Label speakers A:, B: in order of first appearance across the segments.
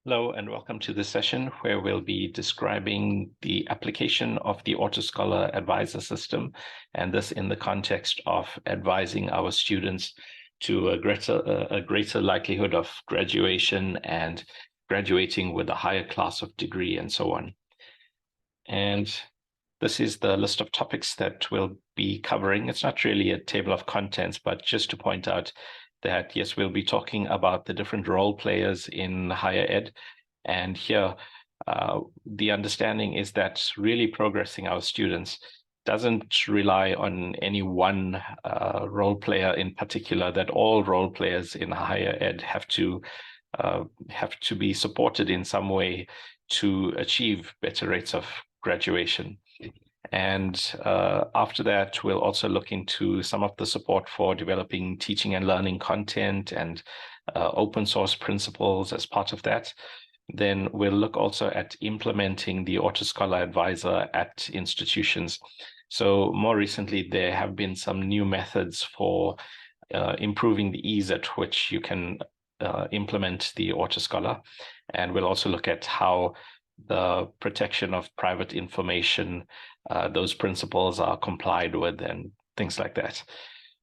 A: Hello and welcome to this session where we'll be describing the application of the AutoScholar advisor system, and this in the context of advising our students to a greater likelihood of graduation and graduating with a higher class of degree and so on. And this is the list of topics that we'll be covering. It's not really a table of contents, but just to point out that, yes, we'll be talking about the different role players in higher ed. And here, the understanding is that really progressing our students doesn't rely on any one role player in particular, that all role players in higher ed have to be supported in some way to achieve better rates of graduation. And after that, we'll also look into some of the support for developing teaching and learning content and open source principles as part of that. Then we'll look also at implementing the AutoScholar advisor at institutions. So more recently, there have been some new methods for improving the ease at which you can implement the AutoScholar. And we'll also look at how the protection of private information, those principles are complied with and things like that.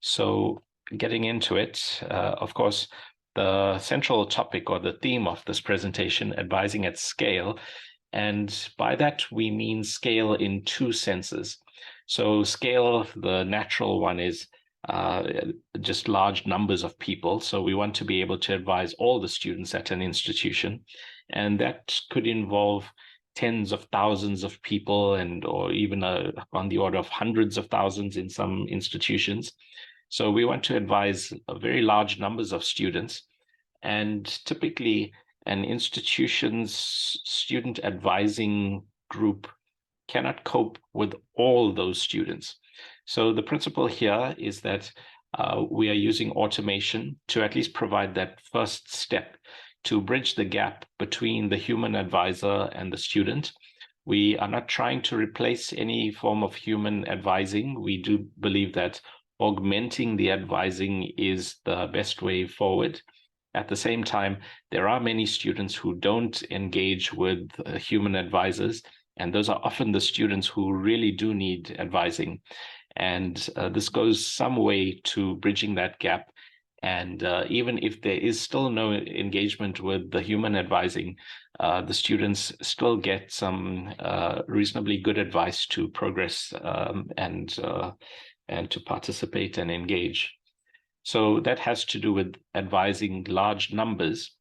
A: So getting into it, of course, the central topic or the theme of this presentation, advising at scale. And by that, we mean scale in two senses. So scale, the natural one is just large numbers of people. So we want to be able to advise all the students at an institution. And that could involve tens of thousands of people or even on the order of hundreds of thousands in some institutions. So we want to advise very large numbers of students. And typically, an institution's student advising group cannot cope with all those students. So the principle here is that we are using automation to at least provide that first step to bridge the gap between the human advisor and the student. We are not trying to replace any form of human advising. We do believe that augmenting the advising is the best way forward. At the same time, there are many students who don't engage with human advisors, and those are often the students who really do need advising. And this goes some way to bridging that gap. And even if there is still no engagement with the human advising, the students still get some reasonably good advice to progress and to participate and engage. So that has to do with advising large numbers.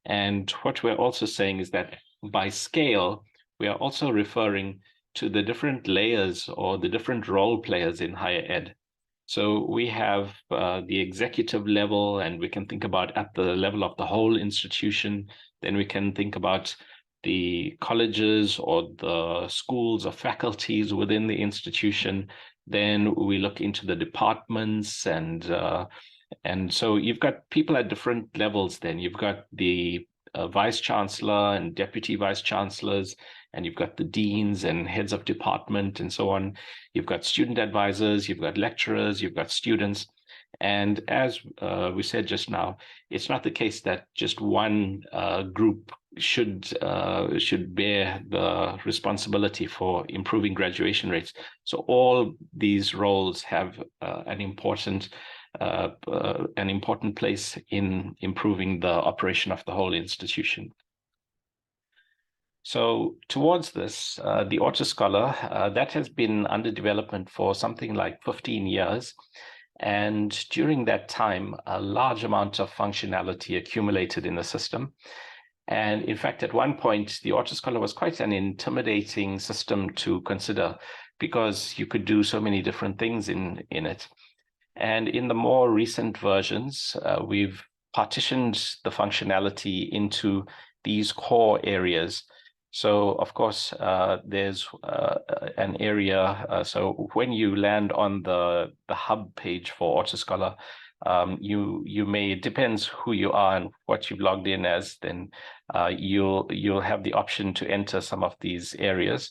A: And what we're also saying is that by scale, we are also referring to the different layers or the different role players in higher ed. So we have the executive level, and we can think about at the level of the whole institution. Then we can think about the colleges or the schools or faculties within the institution. Then we look into the departments, and so you've got people at different levels. Then you've got the vice chancellor and deputy vice chancellors, and you've got the deans and heads of department and so on. You've got student advisors, you've got lecturers, you've got students. And as we said just now, it's not the case that just one group should bear the responsibility for improving graduation rates. So all these roles have an important place in improving the operation of the whole institution. So towards this, the AutoScholar, that has been under development for something like 15 years. And during that time, a large amount of functionality accumulated in the system. And in fact, at one point, the AutoScholar was quite an intimidating system to consider because you could do so many different things in it. And in the more recent versions, we've partitioned the functionality into these core areas. So, of course, there's an area. So when you land on the hub page for AutoScholar, you may, it depends who you are and what you've logged in as, then you'll have the option to enter some of these areas.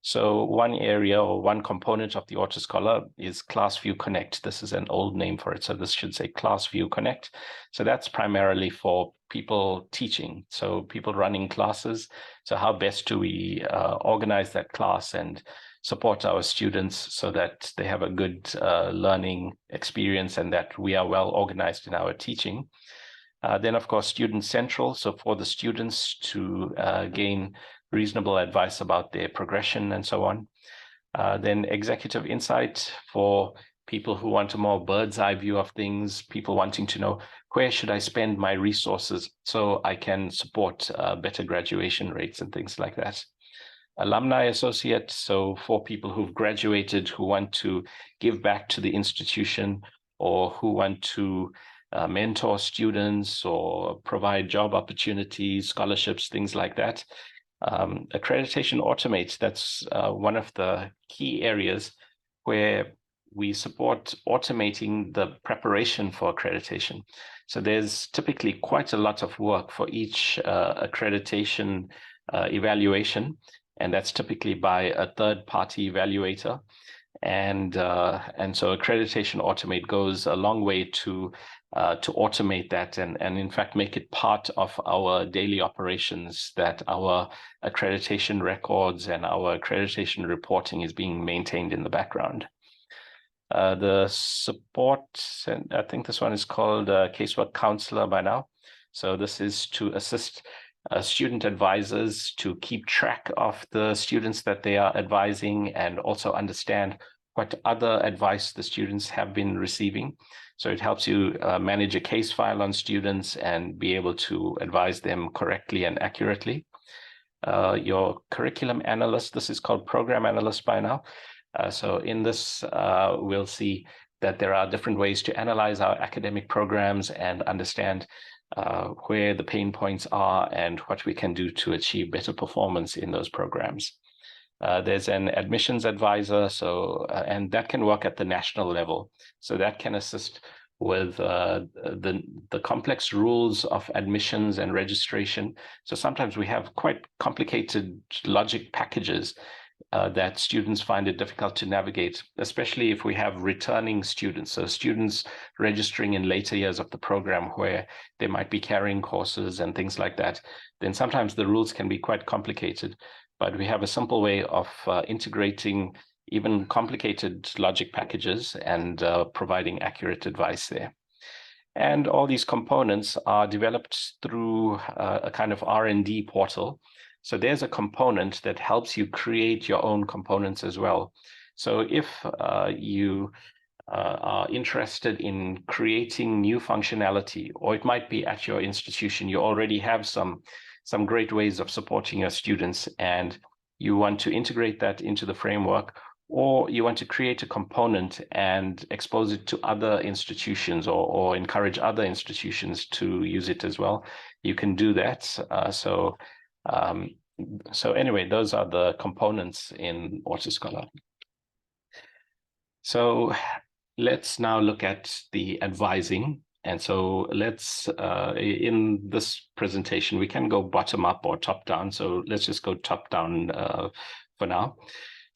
A: So one area or one component of the AutoScholar is ClassView Connect. This is an old name for it, so this should say ClassView Connect. So that's primarily for people teaching, so people running classes. So how best do we organize that class and support our students so that they have a good learning experience and that we are well organized in our teaching. Then, of course, Student Central. So for the students to gain reasonable advice about their progression and so on. Then Executive Insight for people who want a more bird's eye view of things, people wanting to know where should I spend my resources so I can support better graduation rates and things like that. Alumni Associate, so for people who've graduated, who want to give back to the institution or who want to mentor students or provide job opportunities, scholarships, things like that. Accreditation Automate, that's one of the key areas where we support automating the preparation for accreditation. So there's typically quite a lot of work for each accreditation evaluation, and that's typically by a third-party evaluator. And so Accreditation Automate goes a long way to automate that and in fact make it part of our daily operations, that our accreditation records and our accreditation reporting is being maintained in the background. The support, and I think this one is called Casework Counselor by now. So this is to assist student advisors to keep track of the students that they are advising and also understand what other advice the students have been receiving. So it helps you manage a case file on students and be able to advise them correctly and accurately. Your curriculum analyst, this is called program analyst by now. So in this, we'll see that there are different ways to analyze our academic programs and understand where the pain points are and what we can do to achieve better performance in those programs. There's an admissions advisor, so and that can work at the national level. So that can assist with the complex rules of admissions and registration. So sometimes we have quite complicated logic packages that students find it difficult to navigate, especially if we have returning students. So students registering in later years of the program where they might be carrying courses and things like that, then sometimes the rules can be quite complicated. But we have a simple way of integrating even complicated logic packages and providing accurate advice there. And all these components are developed through a kind of R&D portal. So there's a component that helps you create your own components as well. So if you are interested in creating new functionality, or it might be at your institution, you already have some great ways of supporting your students and you want to integrate that into the framework, or you want to create a component and expose it to other institutions or encourage other institutions to use it as well, you can do that. So anyway, those are the components in AutoScholar. So let's now look at the advising. And so let's, in this presentation, we can go bottom up or top down. So let's just go top down for now.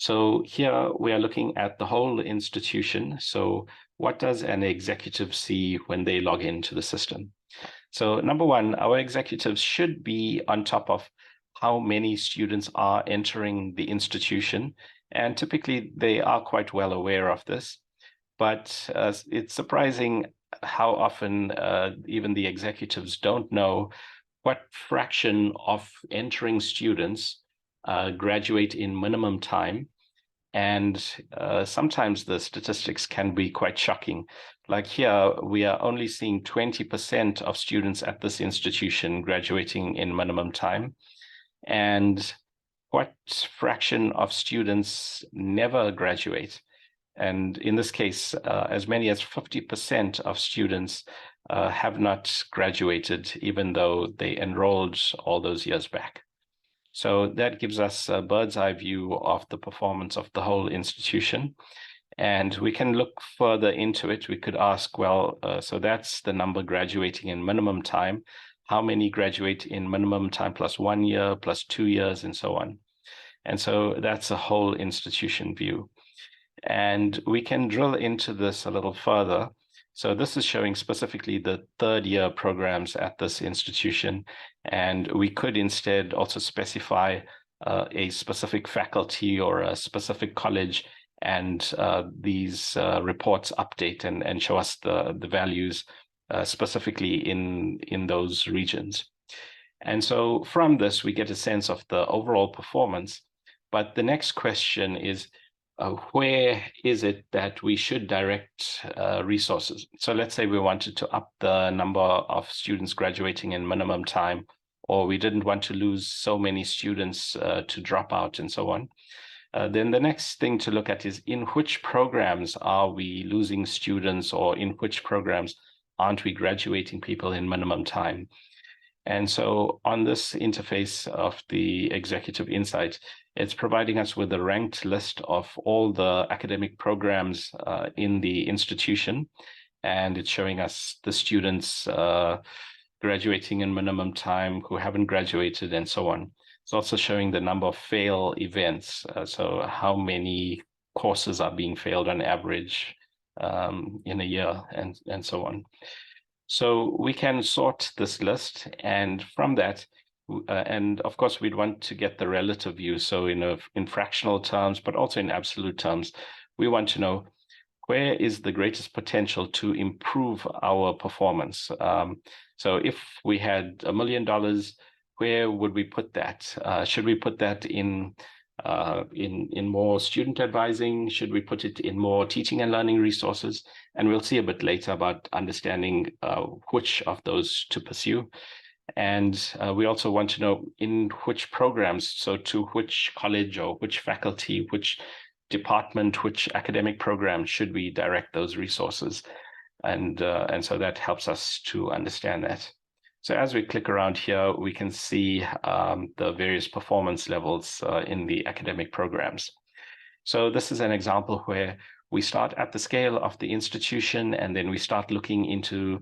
A: So here we are looking at the whole institution. So what does an executive see when they log into the system? So number one, our executives should be on top of how many students are entering the institution. And typically they are quite well aware of this. But it's surprising how often even the executives don't know what fraction of entering students graduate in minimum time. And sometimes the statistics can be quite shocking. Like here, we are only seeing 20% of students at this institution graduating in minimum time. And what fraction of students never graduate? And in this case, as many as 50% of students have not graduated, even though they enrolled all those years back. So that gives us a bird's eye view of the performance of the whole institution. And we can look further into it. We could ask, well, so that's the number graduating in minimum time. How many graduate in minimum time plus 1 year, plus 2 years, and so on? And so that's a whole institution view. And we can drill into this a little further. So this is showing specifically the third year programs at this institution. And we could instead also specify a specific faculty or a specific college, and these reports update and show us the values specifically in those regions. And so from this, we get a sense of the overall performance. But the next question is, where is it that we should direct resources? So let's say we wanted to up the number of students graduating in minimum time, or we didn't want to lose so many students to drop out and so on. Then the next thing to look at is, in which programs are we losing students, or in which programs aren't we graduating people in minimum time? And so on this interface of the Executive Insight, it's providing us with a ranked list of all the academic programs in the institution, and it's showing us the students graduating in minimum time, who haven't graduated, and so on. It's also showing the number of fail events, so how many courses are being failed on average in a year, and so on. So we can sort this list, and from that, and of course, we'd want to get the relative view. So in fractional terms, but also in absolute terms, we want to know where is the greatest potential to improve our performance. So if we had $1 million, where would we put that? Should we put that in more student advising? Should we put it in more teaching and learning resources? And we'll see a bit later about understanding which of those to pursue. And we also want to know in which programs, so to which college or which faculty, which department, which academic program should we direct those resources? And so that helps us to understand that. So as we click around here, we can see the various performance levels in the academic programs. So this is an example where we start at the scale of the institution, and then we start looking into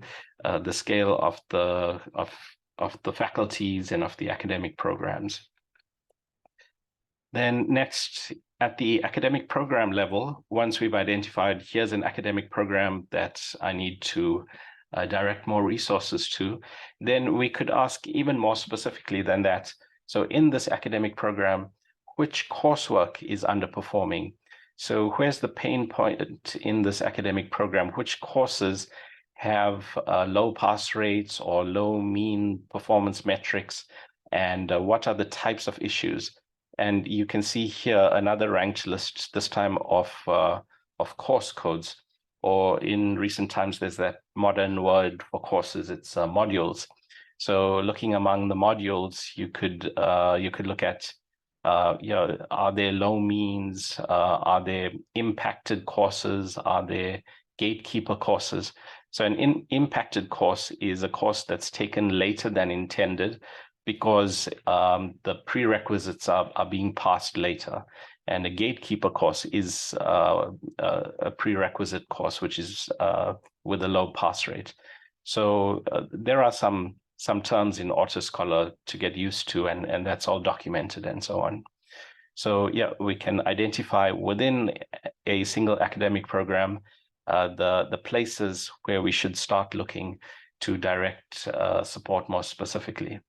A: the scale of the faculties and of the academic programs. Then next, at the academic program level, once we've identified, here's an academic program that I need to direct more resources to, then we could ask even more specifically than that. So in this academic program, which coursework is underperforming? So where's the pain point in this academic program? Which courses have low pass rates or low mean performance metrics? And what are the types of issues? And you can see here another ranked list, this time of course codes. Or in recent times, there's that modern word for courses, it's modules. So looking among the modules, you could look at, are there low means? Are there impacted courses? Are there gatekeeper courses? So an impacted course is a course that's taken later than intended because the prerequisites are being passed later. And a gatekeeper course is a prerequisite course, which is with a low pass rate. So there are some terms in AutoScholar to get used to, and that's all documented and so on. So yeah, we can identify within a single academic program the places where we should start looking to direct support more specifically.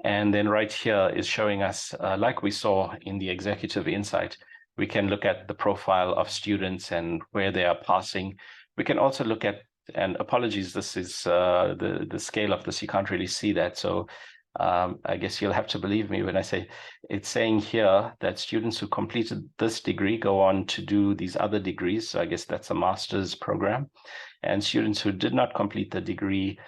A: And then right here is showing us, like we saw in the Executive Insight, we can look at the profile of students and where they are passing. We can also look at, and apologies, this is the scale of this, you can't really see that. So I guess you'll have to believe me when I say it's saying here that students who completed this degree go on to do these other degrees. So I guess that's a master's program. And students who did not complete the degree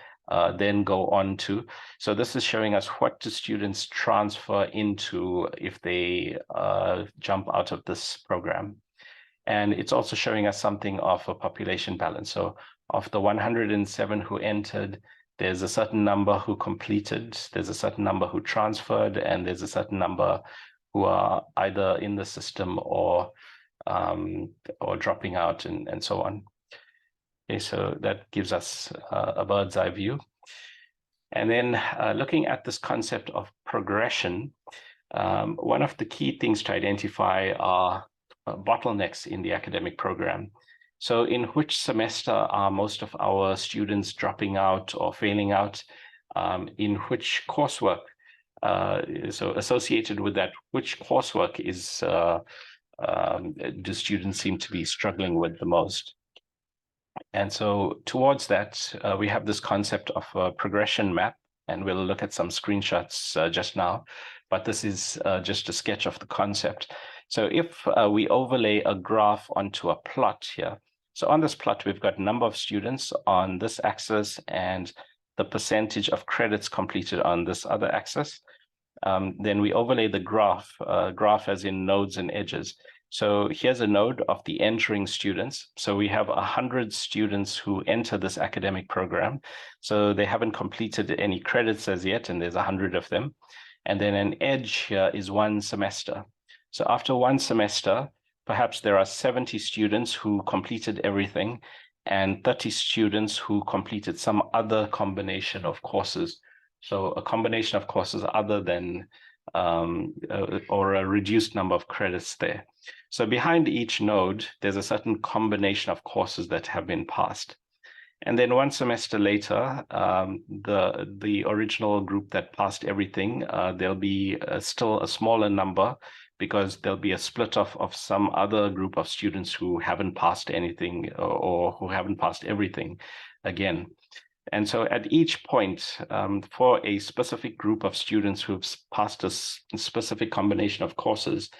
A: then go on to. So this is showing us what do students transfer into if they jump out of this program. And it's also showing us something of a population balance. So of the 107 who entered, there's a certain number who completed, there's a certain number who transferred, and there's a certain number who are either in the system or dropping out and so on. Okay, so that gives us a bird's eye view. And then looking at this concept of progression, One of the key things to identify are bottlenecks in the academic program. So in which semester are most of our students dropping out or failing out? In which coursework? So associated with that, which coursework is do students seem to be struggling with the most? And so towards that, we have this concept of a progression map, and we'll look at some screenshots just now, but this is just a sketch of the concept. So if we overlay a graph onto a plot here, so on this plot, we've got number of students on this axis and the percentage of credits completed on this other axis. Then we overlay the graph as in nodes and edges. So here's a node of the entering students. So we have 100 students who enter this academic program. So they haven't completed any credits as yet, and there's 100 of them. And then an edge here is one semester. So after one semester, perhaps there are 70 students who completed everything and 30 students who completed some other combination of courses. So a combination of courses other than or a reduced number of credits there. So behind each node, there's a certain combination of courses that have been passed. And then one semester later, the original group that passed everything, there'll be still a smaller number because there'll be a split off of some other group of students who haven't passed anything or who haven't passed everything again. And so at each point, for a specific group of students who've passed a specific combination of courses,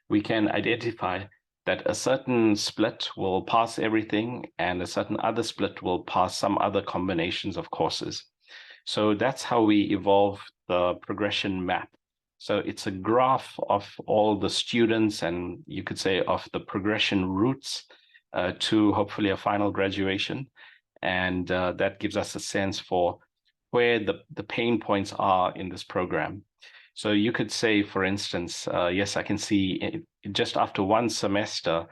A: we can identify that a certain split will pass everything and a certain other split will pass some other combinations of courses. So that's how we evolve the progression map. So it's a graph of all the students and you could say of the progression routes to hopefully a final graduation. And that gives us a sense for where the pain points are in this program. So you could say, for instance, yes, I can see just after one semester,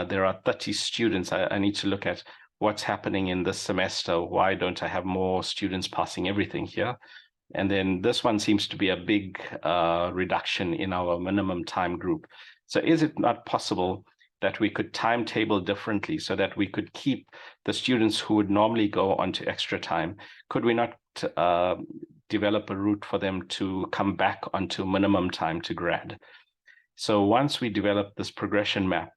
A: there are 30 students. I need to look at what's happening in this semester. Why don't I have more students passing everything here? And then this one seems to be a big reduction in our minimum time group. So is it not possible that we could timetable differently so that we could keep the students who would normally go onto extra time? Could we not develop a route for them to come back onto minimum time to grad? So once we develop this progression map,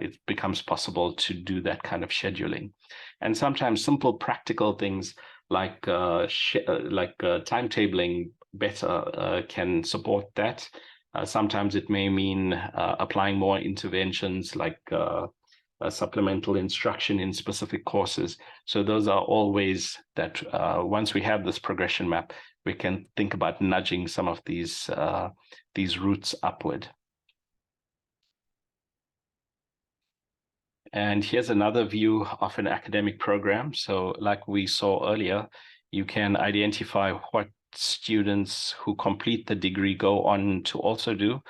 A: it becomes possible to do that kind of scheduling. And sometimes simple practical things like timetabling better can support that. Sometimes it may mean applying more interventions like supplemental instruction in specific courses. So those are all ways that once we have this progression map, we can think about nudging some of these routes upward. And here's another view of an academic program. So like we saw earlier, you can identify what students who complete the degree go on to also do.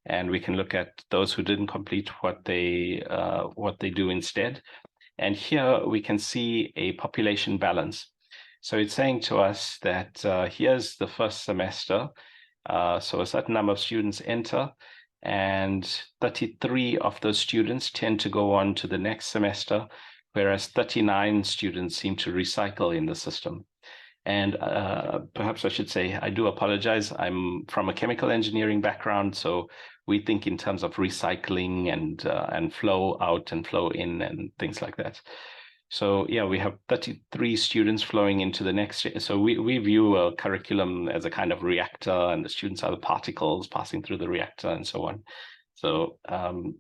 A: And we can look at those who didn't complete what they do instead. And here we can see a population balance. So it's saying to us that here's the first semester. So a certain number of students enter, and 33 of those students tend to go on to the next semester, whereas 39 students seem to recycle in the system. And perhaps I should say, I do apologize. I'm from a chemical engineering background, so we think in terms of recycling and flow out and flow in and things like that. So yeah, we have 33 students flowing into the next. So we view a curriculum as a kind of reactor, and the students are the particles passing through the reactor and so on. So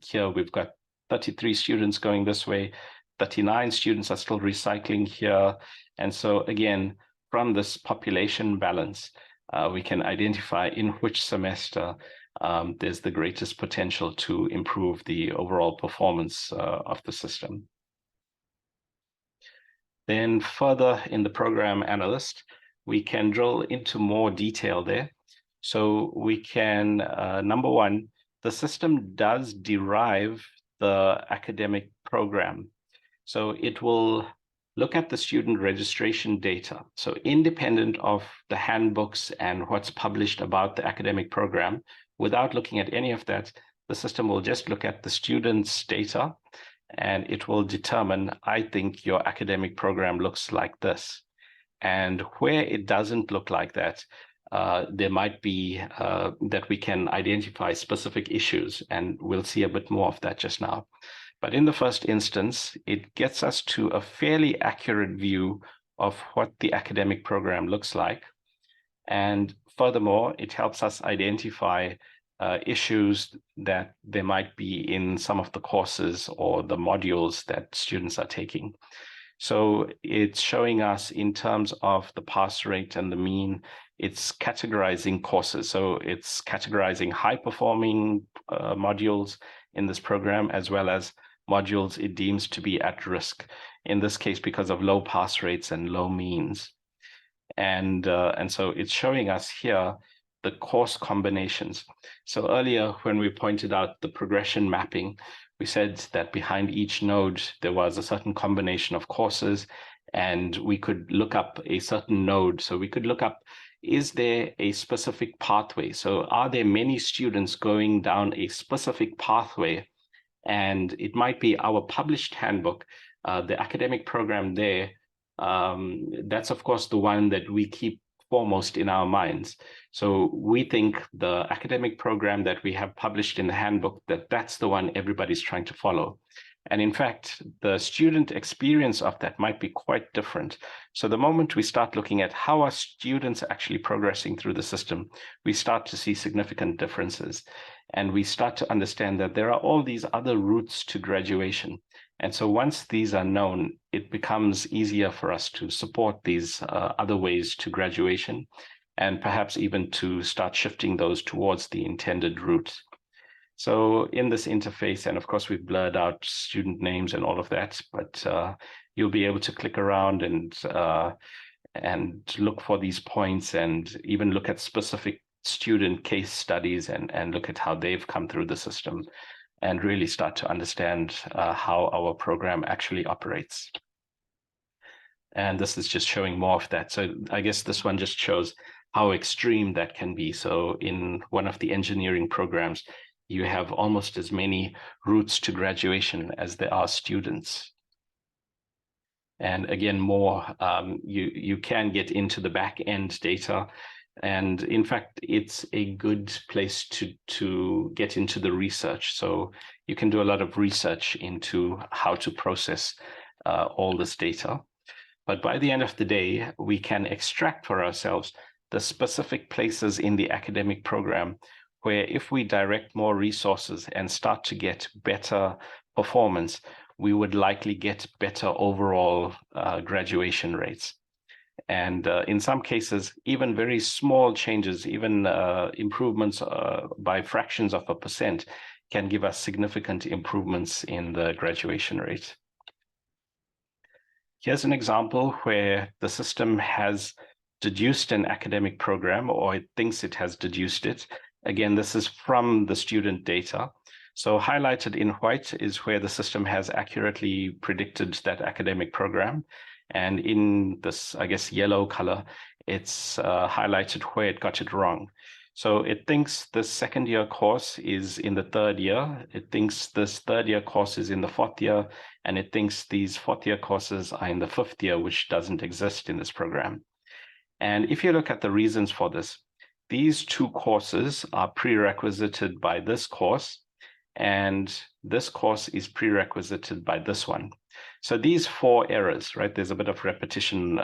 A: here we've got 33 students going this way, 39 students are still recycling here. And so again, from this population balance, we can identify in which semester there's the greatest potential to improve the overall performance of the system. Then further in the program analyst, we can drill into more detail there. So we can, number one, the system does derive the academic program. So it will look at the student registration data. So independent of the handbooks and what's published about the academic program, without looking at any of that, the system will just look at the student's data, and it will determine, I think your academic program looks like this. And where it doesn't look like that, there might be that we can identify specific issues, and we'll see a bit more of that just now. But in the first instance, it gets us to a fairly accurate view of what the academic program looks like. And furthermore, it helps us identify issues that there might be in some of the courses or the modules that students are taking. So it's showing us in terms of the pass rate and the mean, it's categorizing courses. So it's categorizing high-performing modules in this program, as well as modules it deems to be at risk, in this case because of low pass rates and low means. And so it's showing us here the course combinations. So earlier, when we pointed out the progression mapping, we said that behind each node, there was a certain combination of courses, and we could look up a certain node. So we could look up, is there a specific pathway? So are there many students going down a specific pathway? And it might be our published handbook, the academic program there. That's, of course, the one that we keep foremost in our minds. So we think the academic program that we have published in the handbook, that's the one everybody's trying to follow. And in fact, the student experience of that might be quite different. So the moment we start looking at how are students actually progressing through the system, we start to see significant differences. And we start to understand that there are all these other routes to graduation. And so once these are known, it becomes easier for us to support these other ways to graduation, and perhaps even to start shifting those towards the intended route. So in this interface, and of course we've blurred out student names and all of that, but you'll be able to click around and look for these points, and even look at specific student case studies and look at how they've come through the system, and really start to understand how our program actually operates. And this is just showing more of that. So I guess this one just shows how extreme that can be. So in one of the engineering programs, you have almost as many routes to graduation as there are students. And again, more, you can get into the back end data. And in fact, it's a good place to get into the research. So you can do a lot of research into how to process all this data. But by the end of the day, we can extract for ourselves the specific places in the academic program where if we direct more resources and start to get better performance, we would likely get better overall graduation rates. And in some cases, even very small changes, even improvements by fractions of a percent can give us significant improvements in the graduation rate. Here's an example where the system has deduced an academic program, or it thinks it has deduced it. Again, this is from the student data. So highlighted in white is where the system has accurately predicted that academic program. And in this, I guess, yellow color, it's highlighted where it got it wrong. So it thinks this second year course is in the third year. It thinks this third year course is in the fourth year. And it thinks these fourth year courses are in the fifth year, which doesn't exist in this program. And if you look at the reasons for this, these two courses are prerequisited by this course, and this course is prerequisited by this one. So these four errors, right, there's a bit of repetition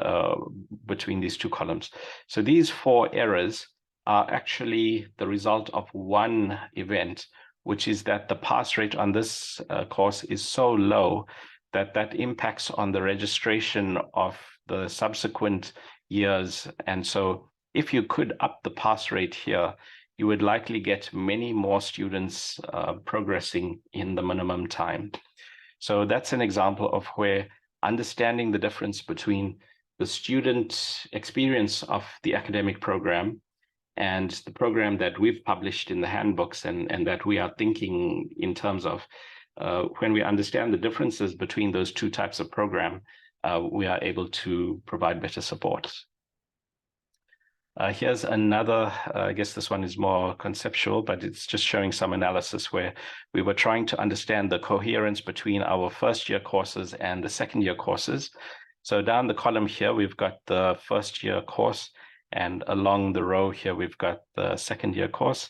A: between these two columns. So these four errors are actually the result of one event, which is that the pass rate on this course is so low that that impacts on the registration of the subsequent years. And so if you could up the pass rate here, you would likely get many more students progressing in the minimum time. So that's an example of where understanding the difference between the student experience of the academic program and the program that we've published in the handbooks and that we are thinking in terms of, when we understand the differences between those two types of program, we are able to provide better support. Here's another, I guess this one is more conceptual, but it's just showing some analysis where we were trying to understand the coherence between our first year courses and the second year courses. So down the column here, we've got the first year course, and along the row here, we've got the second year course,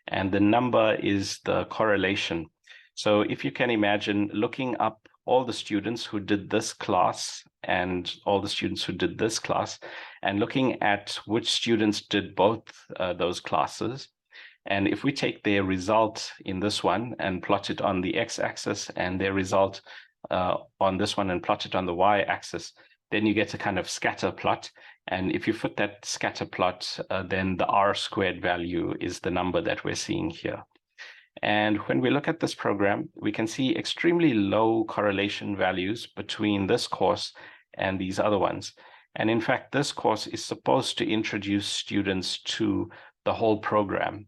A: and the number is the correlation. So if you can imagine looking up all the students who did this class and all the students who did this class, and looking at which students did both those classes. And if we take their result in this one and plot it on the x-axis and their result on this one and plot it on the y-axis, then you get a kind of scatter plot. And if you put that scatter plot, then the r-squared value is the number that we're seeing here. And when we look at this program, we can see extremely low correlation values between this course and these other ones. And in fact, this course is supposed to introduce students to the whole program.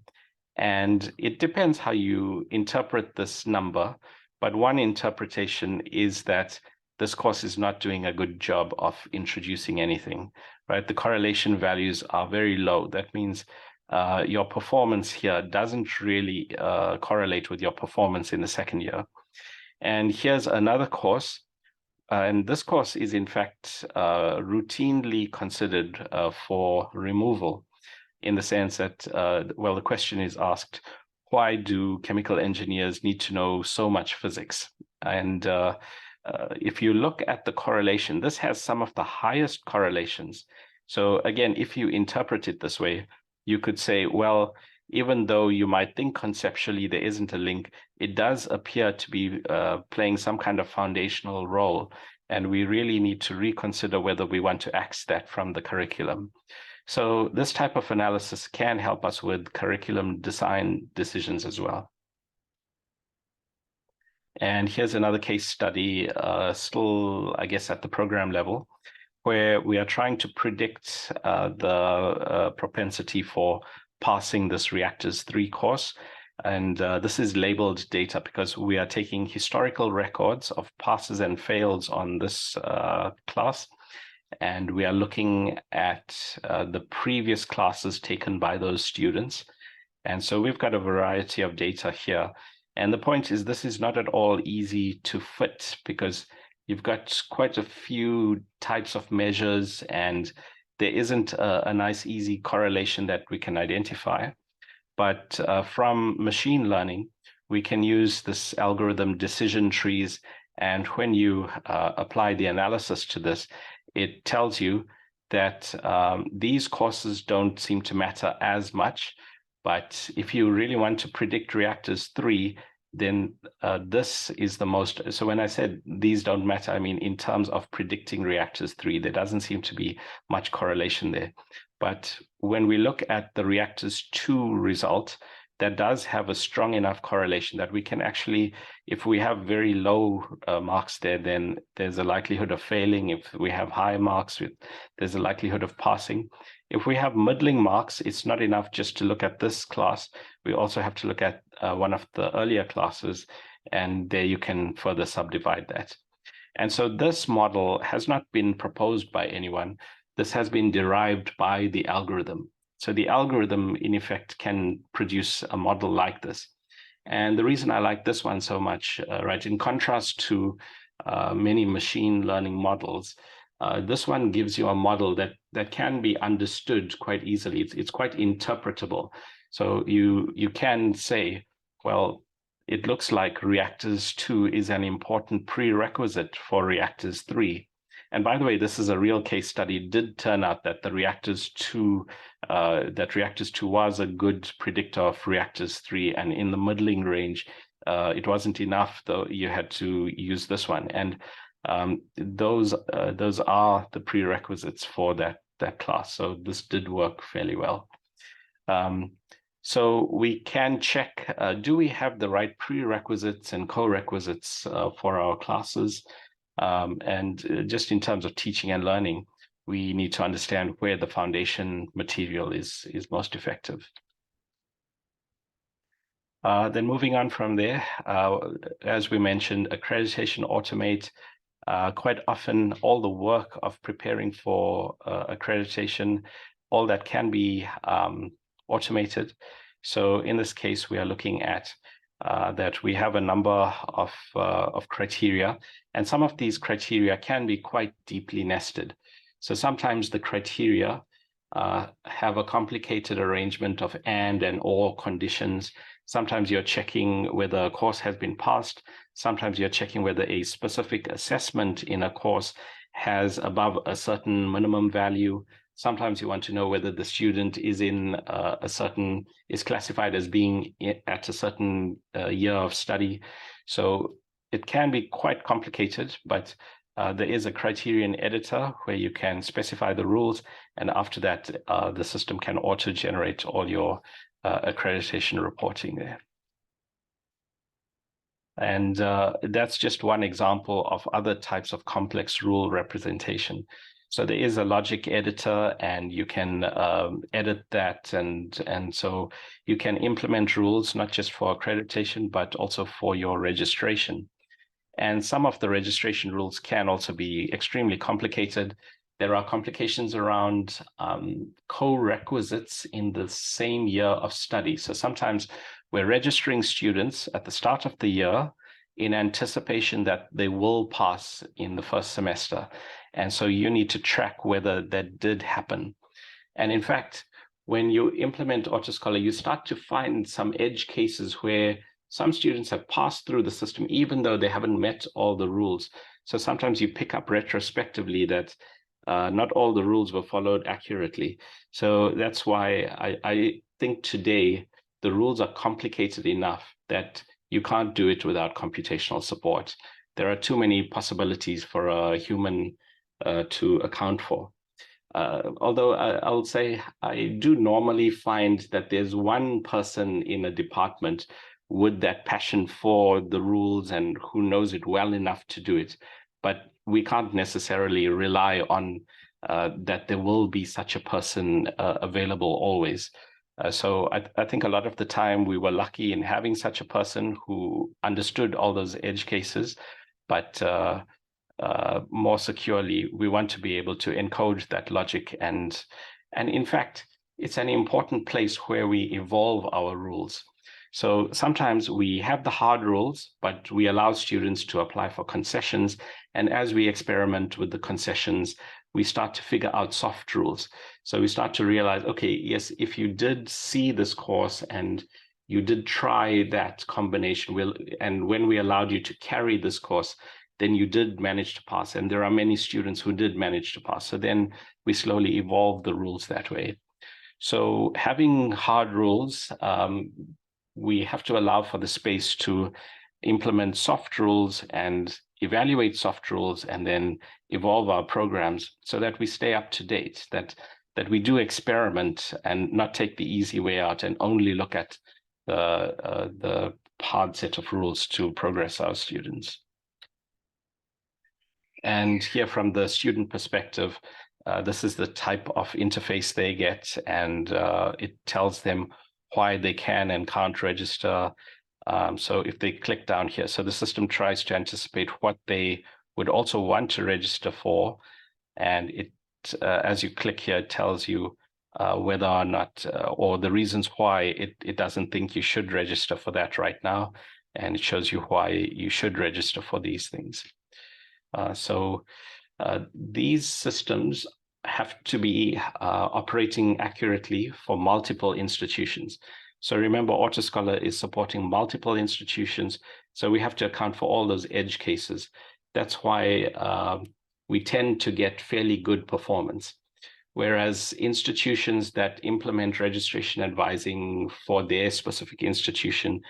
A: And it depends how you interpret this number. But one interpretation is that this course is not doing a good job of introducing anything, right? The correlation values are very low. That means your performance here doesn't really correlate with your performance in the second year. And here's another course. And this course is, in fact, routinely considered for removal in the sense that, well, the question is asked, why do chemical engineers need to know so much physics? And if you look at the correlation, this has some of the highest correlations. So again, if you interpret it this way, you could say, well, even though you might think conceptually there isn't a link, it does appear to be playing some kind of foundational role. And we really need to reconsider whether we want to axe that from the curriculum. So this type of analysis can help us with curriculum design decisions as well. And here's another case study, still, I guess, at the program level, where we are trying to predict the propensity for passing this Reactors 3 course. And this is labeled data because we are taking historical records of passes and fails on this class. And we are looking at the previous classes taken by those students. And so we've got a variety of data here. And the point is, this is not at all easy to fit because you've got quite a few types of measures and there isn't a nice, easy correlation that we can identify. But from machine learning, we can use this algorithm decision trees. And when you apply the analysis to this, it tells you that these courses don't seem to matter as much. But if you really want to predict Reactors 3, then this is the most. So when I said these don't matter, I mean in terms of predicting Reactors 3, there doesn't seem to be much correlation there. But when we look at the Reactors 2 result, that does have a strong enough correlation that we can actually, if we have very low marks there, then there's a likelihood of failing. If we have high marks, there's a likelihood of passing. If we have middling marks, it's not enough just to look at this class. We also have to look at one of the earlier classes, and there you can further subdivide that. And so this model has not been proposed by anyone. This has been derived by the algorithm. So the algorithm, in effect, can produce a model like this. And the reason I like this one so much, right, in contrast to many machine learning models, this one gives you a model that can be understood quite easily. It's quite interpretable. So you can say, well, it looks like Reactors 2 is an important prerequisite for Reactors 3. And by the way, this is a real case study. It did turn out that the Reactors 2 was a good predictor of Reactors 3, and in the middling range, it wasn't enough, though. You had to use this one, and those are the prerequisites for that class. So this did work fairly well. So we can check: do we have the right prerequisites and co-requisites for our classes? And just in terms of teaching and learning, we need to understand where the foundation material is most effective. Then moving on from there, as we mentioned, accreditation automate. Quite often, all the work of preparing for accreditation all that can be automated. So in this case, we are looking at that we have a number of criteria, and some of these criteria can be quite deeply nested. So sometimes the criteria have a complicated arrangement of and or conditions. Sometimes you're checking whether a course has been passed. Sometimes you're checking whether a specific assessment in a course has above a certain minimum value. Sometimes you want to know whether the student is in is classified as being at a certain year of study. So it can be quite complicated, but there is a criterion editor where you can specify the rules, and after that, the system can auto-generate all your accreditation reporting there. And that's just one example of other types of complex rule representation. So there is a logic editor, and you can edit that, and so you can implement rules not just for accreditation, but also for your registration. And some of the registration rules can also be extremely complicated. There are complications around co-requisites in the same year of study. So sometimes we're registering students at the start of the year in anticipation that they will pass in the first semester. And so you need to track whether that did happen. And in fact, when you implement AutoScholar, you start to find some edge cases where some students have passed through the system, even though they haven't met all the rules. So sometimes you pick up retrospectively that not all the rules were followed accurately. So that's why I think today the rules are complicated enough that you can't do it without computational support. There are too many possibilities for a human to account for. Although I'll say I do normally find that there's one person in a department with that passion for the rules and who knows it well enough to do it. But we can't necessarily rely on that there will be such a person available always. So I think a lot of the time we were lucky in having such a person who understood all those edge cases, but more securely, we want to be able to encode that logic. And in fact, it's an important place where we evolve our rules. So sometimes we have the hard rules, but we allow students to apply for concessions. And as we experiment with the concessions, we start to figure out soft rules. So we start to realize, okay, yes, if you did see this course and you did try that combination, and when we allowed you to carry this course, then you did manage to pass. And there are many students who did manage to pass. So then we slowly evolve the rules that way. So having hard rules, we have to allow for the space to implement soft rules and evaluate soft rules, and then evolve our programs so that we stay up to date, that we do experiment and not take the easy way out and only look at the hard set of rules to progress our students. And here from the student perspective, this is the type of interface they get, and it tells them why they can and can't register. So if they click down here, so the system tries to anticipate what they would also want to register for. And it, as you click here, it tells you whether or not, or the reasons why it doesn't think you should register for that right now. And it shows you why you should register for these things. So these systems have to be operating accurately for multiple institutions. So remember, AutoScholar is supporting multiple institutions, so we have to account for all those edge cases. That's why we tend to get fairly good performance. Whereas institutions that implement registration advising for their specific institution,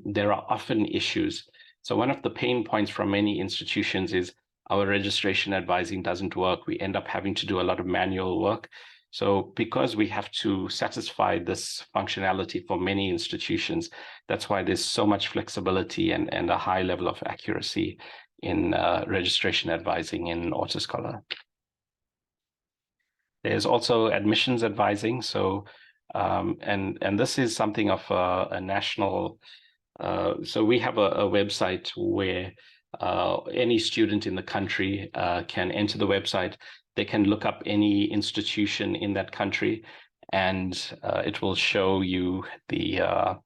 A: there are often issues. So one of the pain points from many institutions is our registration advising doesn't work. We end up having to do a lot of manual work. So because we have to satisfy this functionality for many institutions, that's why there's so much flexibility and a high level of accuracy in registration advising in AutoScholar. There's also admissions advising. So, and this is something of a national, so we have a website where any student in the country can enter the website. they can look up any institution in that country, and it will show you it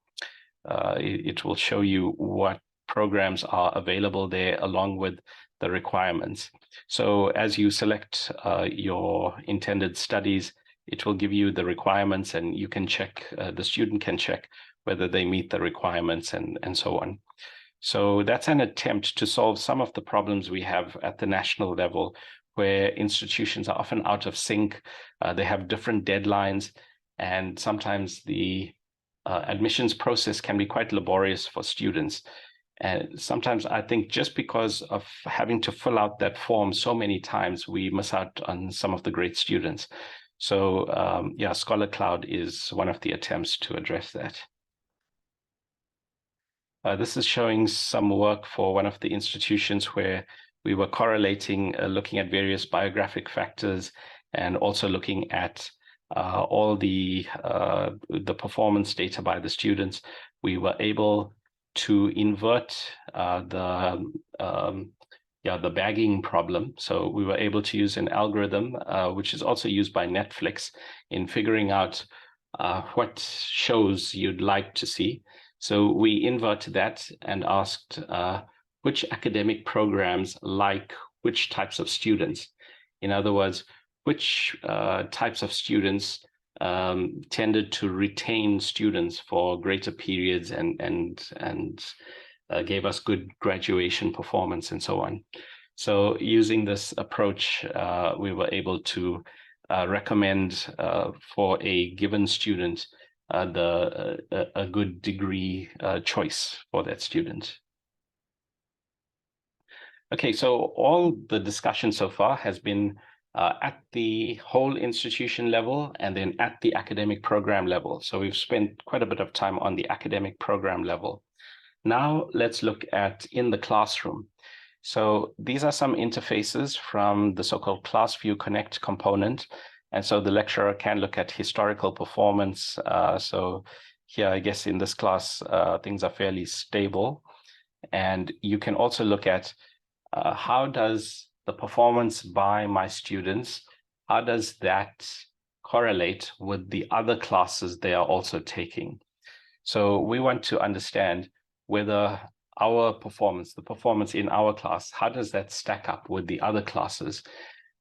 A: will show you what programs are available there along with the requirements. So as you select your intended studies, it will give you the requirements, and you can check, the student can check whether they meet the requirements and so on. So that's an attempt to solve some of the problems we have at the national level, where institutions are often out of sync. They have different deadlines, and sometimes the admissions process can be quite laborious for students. And sometimes I think just because of having to fill out that form so many times, we miss out on some of the great students. So yeah, Scholar Cloud is one of the attempts to address that. This is showing some work for one of the institutions where we were correlating, looking at various biographic factors, and also looking at all the performance data by the students. We were able to invert the bagging problem. So we were able to use an algorithm, which is also used by Netflix, in figuring out what shows you'd like to see. So we inverted that and asked which academic programs like which types of students. In other words, which types of students tended to retain students for greater periods and gave us good graduation performance and so on. So using this approach, we were able to recommend for a given student a good degree choice for that student. Okay, so all the discussion so far has been at the whole institution level and then at the academic program level. So we've spent quite a bit of time on the academic program level. Now let's look at in the classroom. So these are some interfaces from the so-called ClassView Connect component. And so the lecturer can look at historical performance. So here, I guess in this class, things are fairly stable. And you can also look at how does the performance by my students, how does that correlate with the other classes they are also taking? So we want to understand whether our performance, the performance in our class, how does that stack up with the other classes?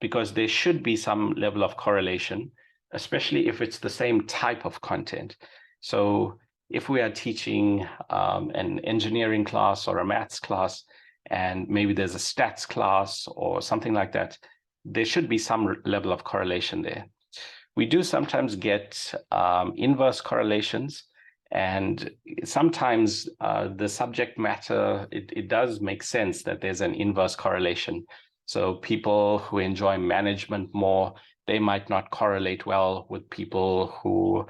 A: Because there should be some level of correlation, especially if it's the same type of content. So if we are teaching an engineering class or a maths class, and maybe there's a stats class or something like that, there should be some level of correlation there. We do sometimes get inverse correlations, and sometimes the subject matter, it does make sense that there's an inverse correlation. So people who enjoy management more, they might not correlate well with people who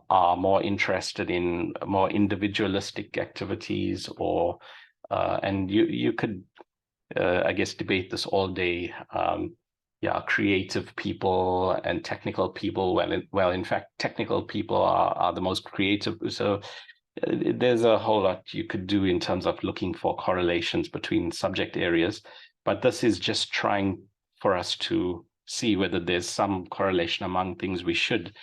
A: are more interested in more individualistic activities, or and you could, I guess, debate this all day. Yeah, creative people and technical people. Well, in fact, technical people are the most creative. So there's a whole lot you could do in terms of looking for correlations between subject areas. But this is just trying for us to see whether there's some correlation among things we should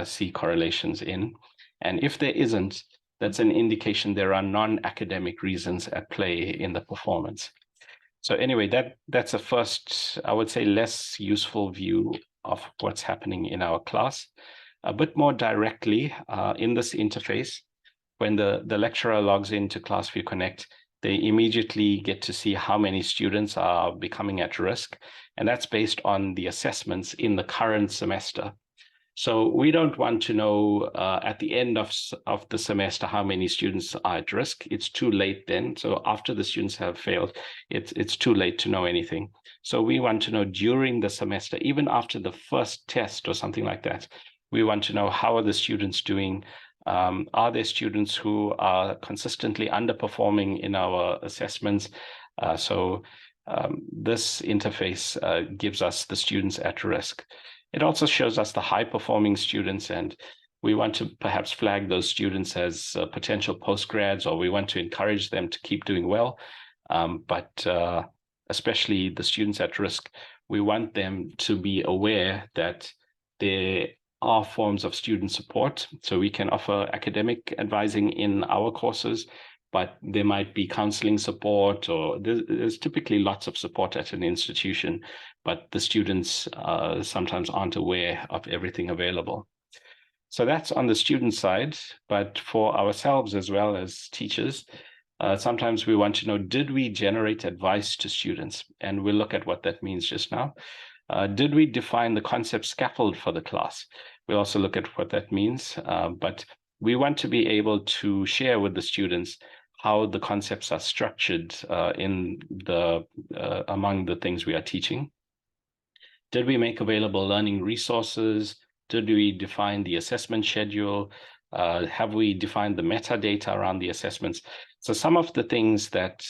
A: see correlations in. And if there isn't, that's an indication there are non-academic reasons at play in the performance. So anyway, that's a first, I would say, less useful view of what's happening in our class. A bit more directly in this interface, when the lecturer logs into ClassView Connect, they immediately get to see how many students are becoming at risk. And that's based on the assessments in the current semester. So we don't want to know at the end of the semester how many students are at risk. It's too late then. So after the students have failed, it's too late to know anything. So we want to know during the semester, even after the first test or something like that, we want to know how are the students doing. Are there students who are consistently underperforming in our assessments? This interface gives us the students at risk. It also shows us the high-performing students, and we want to perhaps flag those students as potential postgrads, or we want to encourage them to keep doing well. But especially the students at risk, we want them to be aware that there are forms of student support. So we can offer academic advising in our courses, but there might be counseling support, or there's typically lots of support at an institution, but the students sometimes aren't aware of everything available. So that's on the student side, but for ourselves as well as teachers, sometimes we want to know, did we generate advice to students? And we'll look at what that means just now. Did we define the concept scaffold for the class? We'll also look at what that means, but we want to be able to share with the students how the concepts are structured among the things we are teaching. Did we make available learning resources? Did we define the assessment schedule? Have we defined the metadata around the assessments? So some of the things that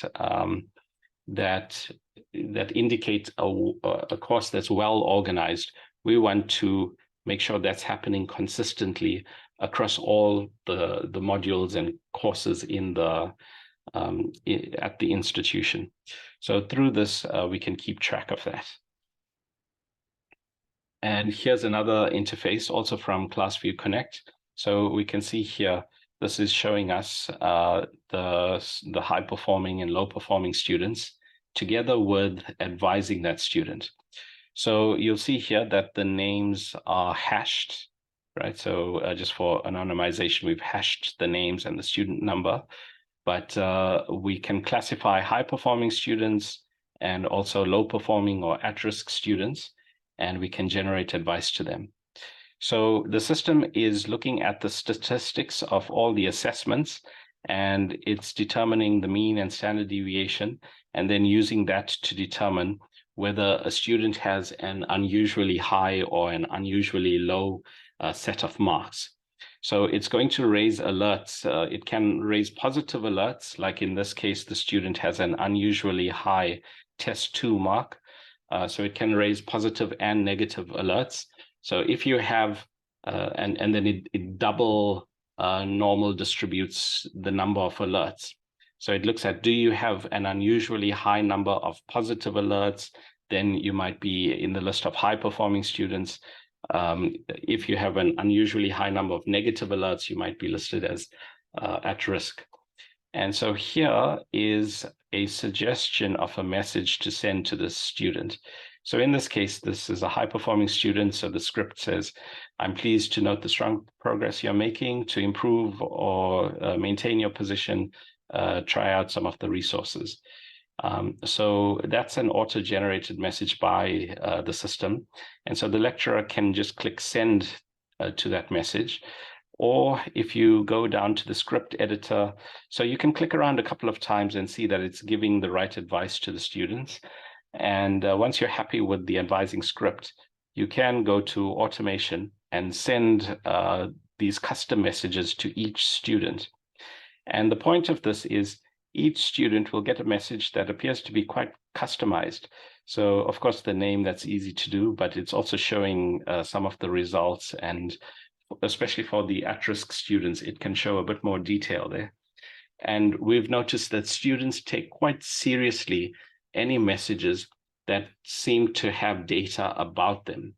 A: indicate a course that's well organized, we want to make sure that's happening consistently across all the modules and courses at the institution. So through this, we can keep track of that. And here's another interface also from ClassView Connect. So we can see here, this is showing us the high performing and low performing students together with advising that student. So you'll see here that the names are hashed, right? So just for anonymization, we've hashed the names and the student number, but we can classify high performing students and also low performing or at-risk students, and we can generate advice to them. So the system is looking at the statistics of all the assessments, and it's determining the mean and standard deviation, and then using that to determine whether a student has an unusually high or an unusually low set of marks. So it's going to raise alerts. It can raise positive alerts, like in this case, the student has an unusually high test 2 mark. So it can raise positive and negative alerts. So if you have, and then it double normal distributes the number of alerts. So it looks at, do you have an unusually high number of positive alerts? Then you might be in the list of high performing students. If you have an unusually high number of negative alerts, you might be listed as at risk. And so here is a suggestion of a message to send to the student. So in this case, this is a high-performing student. So the script says, I'm pleased to note the strong progress you're making. To improve or maintain your position, try out some of the resources. So that's an auto-generated message by the system. And so the lecturer can just click send to that message. Or if you go down to the script editor, so you can click around a couple of times and see that it's giving the right advice to the students. And once you're happy with the advising script, you can go to automation and send these custom messages to each student. And the point of this is each student will get a message that appears to be quite customized. So of course, the name, that's easy to do, but it's also showing some of the results, and especially for the at-risk students, it can show a bit more detail there. And we've noticed that students take quite seriously any messages that seem to have data about them.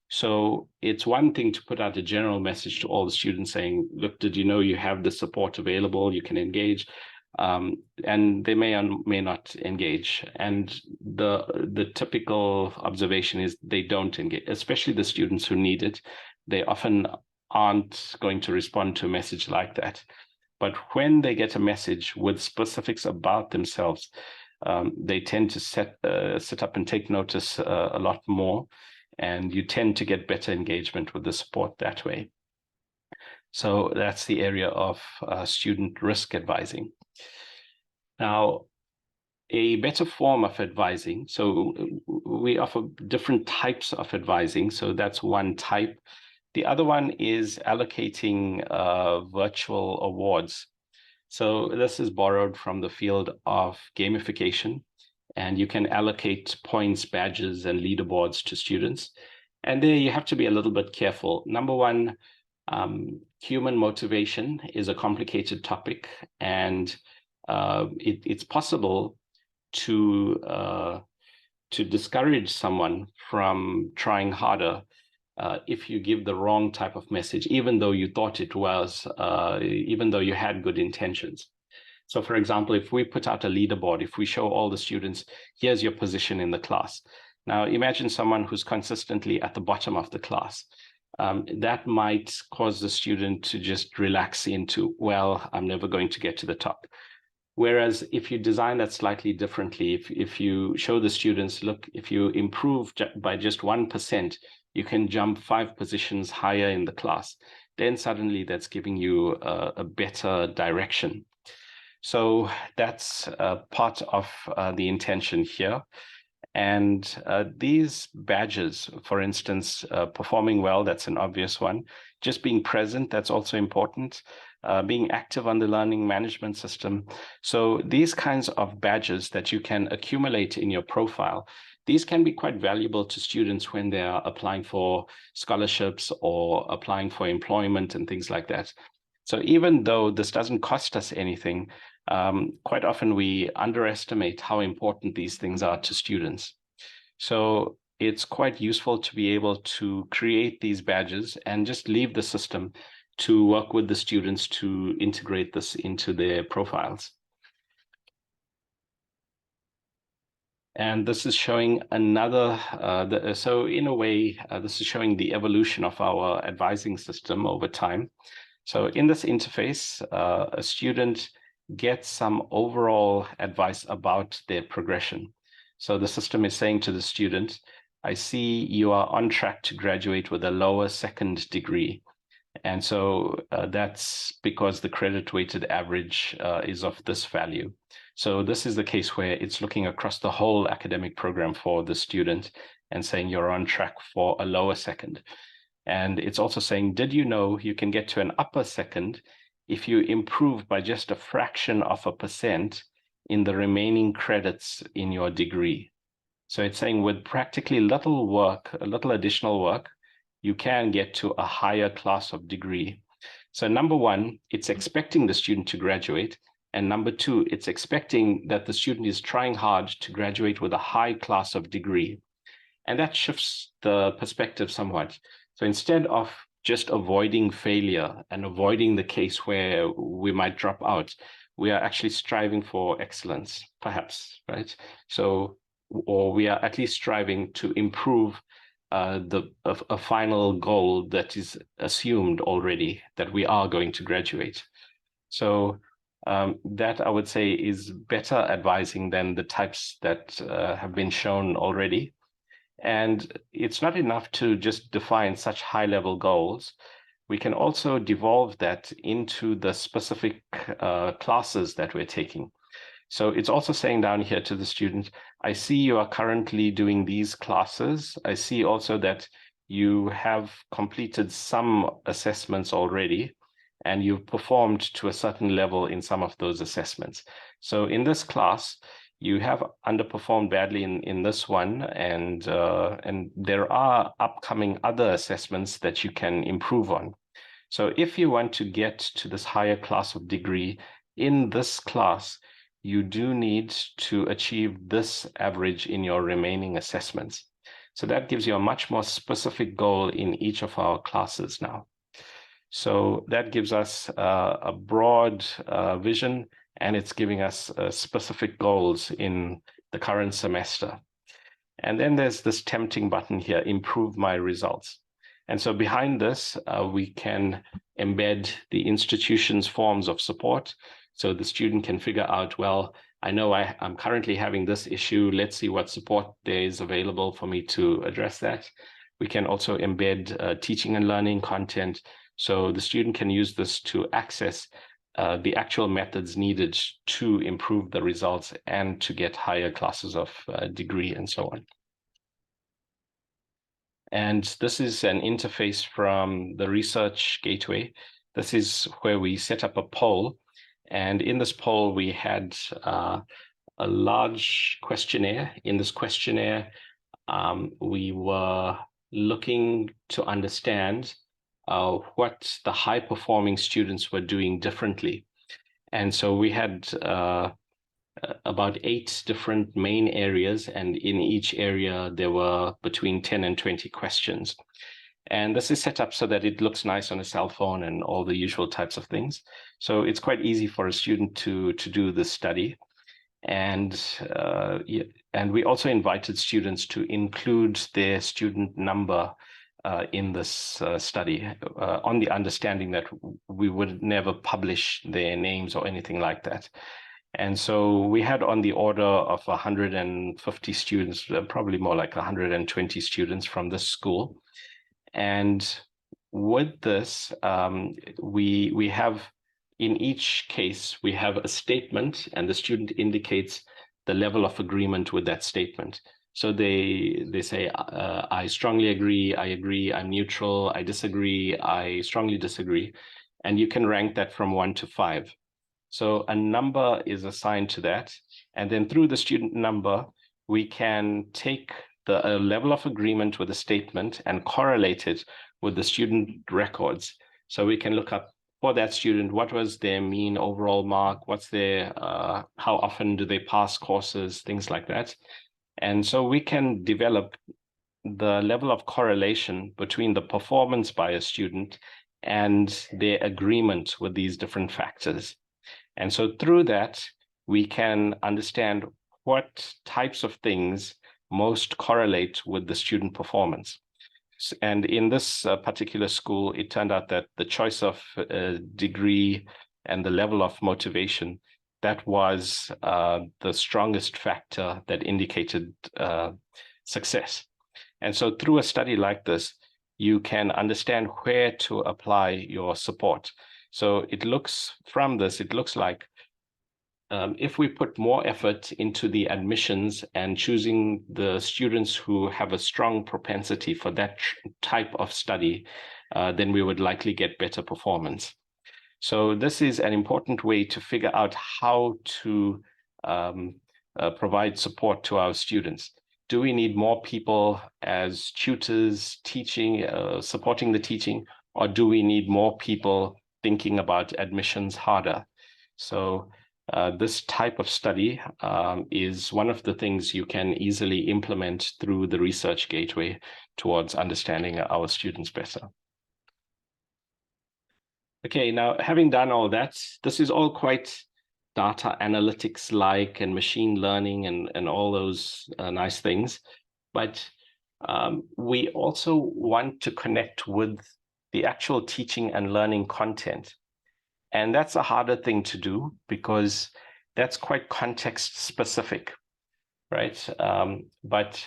A: So it's one thing to put out a general message to all the students saying, look, did you know you have the support available? You can engage. And they may or may not engage. And the typical observation is they don't engage, especially the students who need it. They often aren't going to respond to a message like that. But when they get a message with specifics about themselves, they tend to sit up and take notice a lot more, and you tend to get better engagement with the support that way. So that's the area of student risk advising. Now, a better form of advising, so we offer different types of advising, so that's one type. The other one is allocating virtual awards. So this is borrowed from the field of gamification, and you can allocate points, badges, and leaderboards to students. And there you have to be a little bit careful. Number one, human motivation is a complicated topic, and it's possible to to discourage someone from trying harder if you give the wrong type of message, even though you thought it was, even though you had good intentions. So for example, if we put out a leaderboard, if we show all the students, here's your position in the class. Now imagine someone who's consistently at the bottom of the class. That might cause the student to just relax into, well, I'm never going to get to the top. Whereas if you design that slightly differently, if you show the students, look, if you improve by just 1%, you can jump 5 positions higher in the class, then suddenly that's giving you a better direction. So that's part of the intention here. And these badges, for instance, performing well, that's an obvious one. Just being present, that's also important. Being active on the learning management system. So these kinds of badges that you can accumulate in your profile, these can be quite valuable to students when they are applying for scholarships or applying for employment and things like that. So even though this doesn't cost us anything, quite often we underestimate how important these things are to students. So it's quite useful to be able to create these badges and just leave the system to work with the students to integrate this into their profiles. And this is showing another, so in a way, this is showing the evolution of our advising system over time. So in this interface, a student gets some overall advice about their progression. So the system is saying to the student, I see you are on track to graduate with a lower second degree. And so that's because the credit weighted average is of this value. So this is the case where it's looking across the whole academic program for the student and saying you're on track for a lower second. And it's also saying, did you know you can get to an upper second if you improve by just a fraction of a percent in the remaining credits in your degree? So it's saying with practically little work, a little additional work, you can get to a higher class of degree. So number one, it's expecting the student to graduate. And number two, it's expecting that the student is trying hard to graduate with a high class of degree. And that shifts the perspective somewhat. So instead of just avoiding failure and avoiding the case where we might drop out, we are actually striving for excellence, perhaps, right? So, or we are at least striving to improve a final goal that is assumed already that we are going to graduate. So that I would say is better advising than the types that have been shown already. And it's not enough to just define such high-level goals. We can also devolve that into the specific classes that we're taking. So it's also saying down here to the student, I see you are currently doing these classes. I see also that you have completed some assessments already, and you've performed to a certain level in some of those assessments. So in this class, you have underperformed badly in this one, and there are upcoming other assessments that you can improve on. So if you want to get to this higher class of degree in this class, you do need to achieve this average in your remaining assessments. So that gives you a much more specific goal in each of our classes now. So that gives us a broad vision, and it's giving us specific goals in the current semester. And then there's this tempting button here, improve my results. And so behind this, we can embed the institution's forms of support. So the student can figure out, well, I know I'm currently having this issue. Let's see what support there is available for me to address that. We can also embed teaching and learning content. So the student can use this to access the actual methods needed to improve the results and to get higher classes of degree and so on. And this is an interface from the Research Gateway. This is where we set up a poll. And in this poll, we had a large questionnaire. In this questionnaire, we were looking to understand what the high-performing students were doing differently. And so we had about 8 different main areas, and in each area there were between 10 and 20 questions. And this is set up so that it looks nice on a cell phone and all the usual types of things. So it's quite easy for a student to do this study. And we also invited students to include their student number in this study, on the understanding that we would never publish their names or anything like that. And so we had on the order of 150 students, probably more like 120 students from this school. And with this, we have, in each case, we have a statement, and the student indicates the level of agreement with that statement. So they say, I strongly agree, I'm neutral, I disagree, I strongly disagree. And you can rank that from 1 to 5. So a number is assigned to that. And then through the student number, we can take the level of agreement with the statement and correlate it with the student records. So we can look up for that student, what was their mean overall mark, what's their, how often do they pass courses, things like that. And so we can develop the level of correlation between the performance by a student and their agreement with these different factors. And so through that, we can understand what types of things most correlate with the student performance. And in this particular school, it turned out that the choice of degree and the level of motivation, that was the strongest factor that indicated success. And so through a study like this, you can understand where to apply your support. So it looks like if we put more effort into the admissions and choosing the students who have a strong propensity for that type of study, then we would likely get better performance. So this is an important way to figure out how to provide support to our students. Do we need more people as tutors teaching, supporting the teaching, or do we need more people thinking about admissions harder? So this type of study is one of the things you can easily implement through the research gateway towards understanding our students better. Okay, now having done all that, this is all quite data analytics-like and machine learning and all those nice things. But we also want to connect with the actual teaching and learning content. And that's a harder thing to do because that's quite context specific, right? But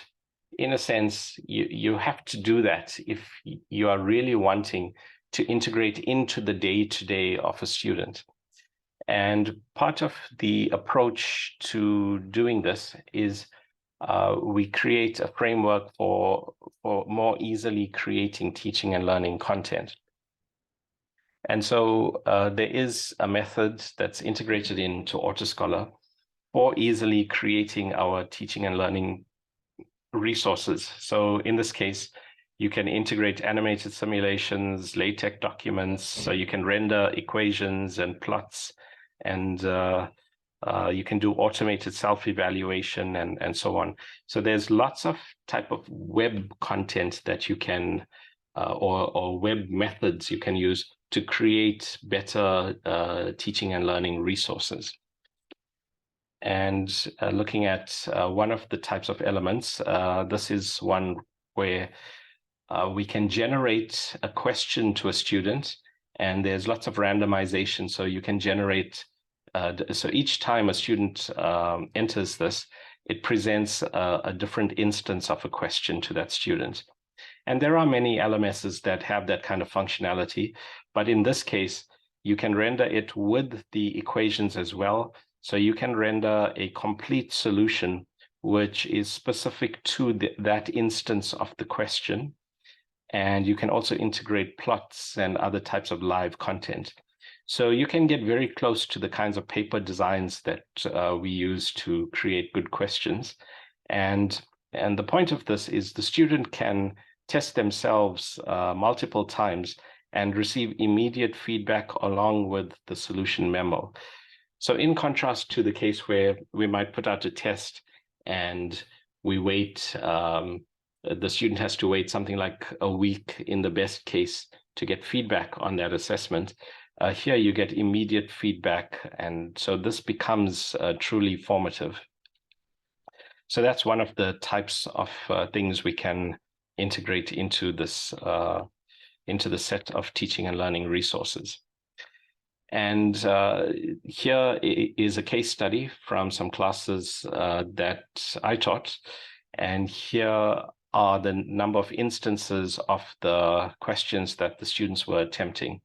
A: in a sense, you have to do that if you are really wanting to integrate into the day-to-day of a student. And part of the approach to doing this is we create a framework for more easily creating teaching and learning content. And so there is a method that's integrated into AutoScholar for easily creating our teaching and learning resources. So in this case, you can integrate animated simulations, LaTeX documents, so you can render equations and plots, and you can do automated self-evaluation and so on. So there's lots of type of web content that you can, or web methods you can use to create better teaching and learning resources. And looking at one of the types of elements, this is one where we can generate a question to a student, and there's lots of randomization. So you can generate, so each time a student enters this, it presents a different instance of a question to that student. And there are many LMSs that have that kind of functionality, but in this case, you can render it with the equations as well. So you can render a complete solution which is specific to that instance of the question. And you can also integrate plots and other types of live content. So you can get very close to the kinds of paper designs that we use to create good questions. And the point of this is the student can test themselves multiple times and receive immediate feedback along with the solution memo. So in contrast to the case where we might put out a test and we wait, the student has to wait something like a week in the best case to get feedback on that assessment. Here you get immediate feedback, and so this becomes truly formative. So that's one of the types of things we can integrate into this into the set of teaching and learning resources. And here is a case study from some classes that I taught. And here are the number of instances of the questions that the students were attempting.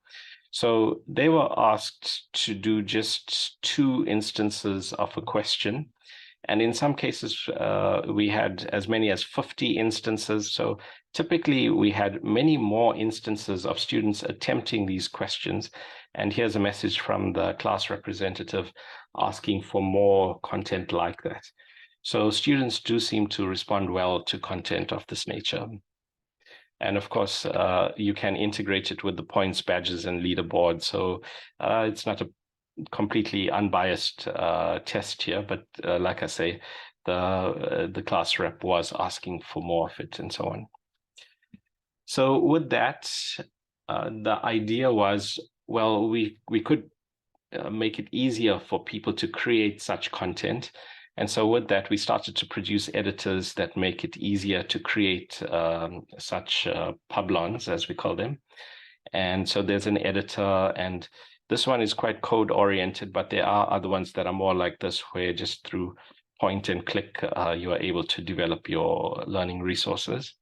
A: So they were asked to do just 2 instances of a question. And in some cases, we had as many as 50 instances. So typically, we had many more instances of students attempting these questions. And here's a message from the class representative asking for more content like that. So students do seem to respond well to content of this nature. And of course, you can integrate it with the points, badges, and leaderboard. So it's not a completely unbiased test here, but like I say, the class rep was asking for more of it and so on. So with that, the idea was, well, we could make it easier for people to create such content. And so with that, we started to produce editors that make it easier to create such publons, as we call them. And so there's an editor, and this one is quite code oriented, but there are other ones that are more like this, where just through point and click, you are able to develop your learning resources.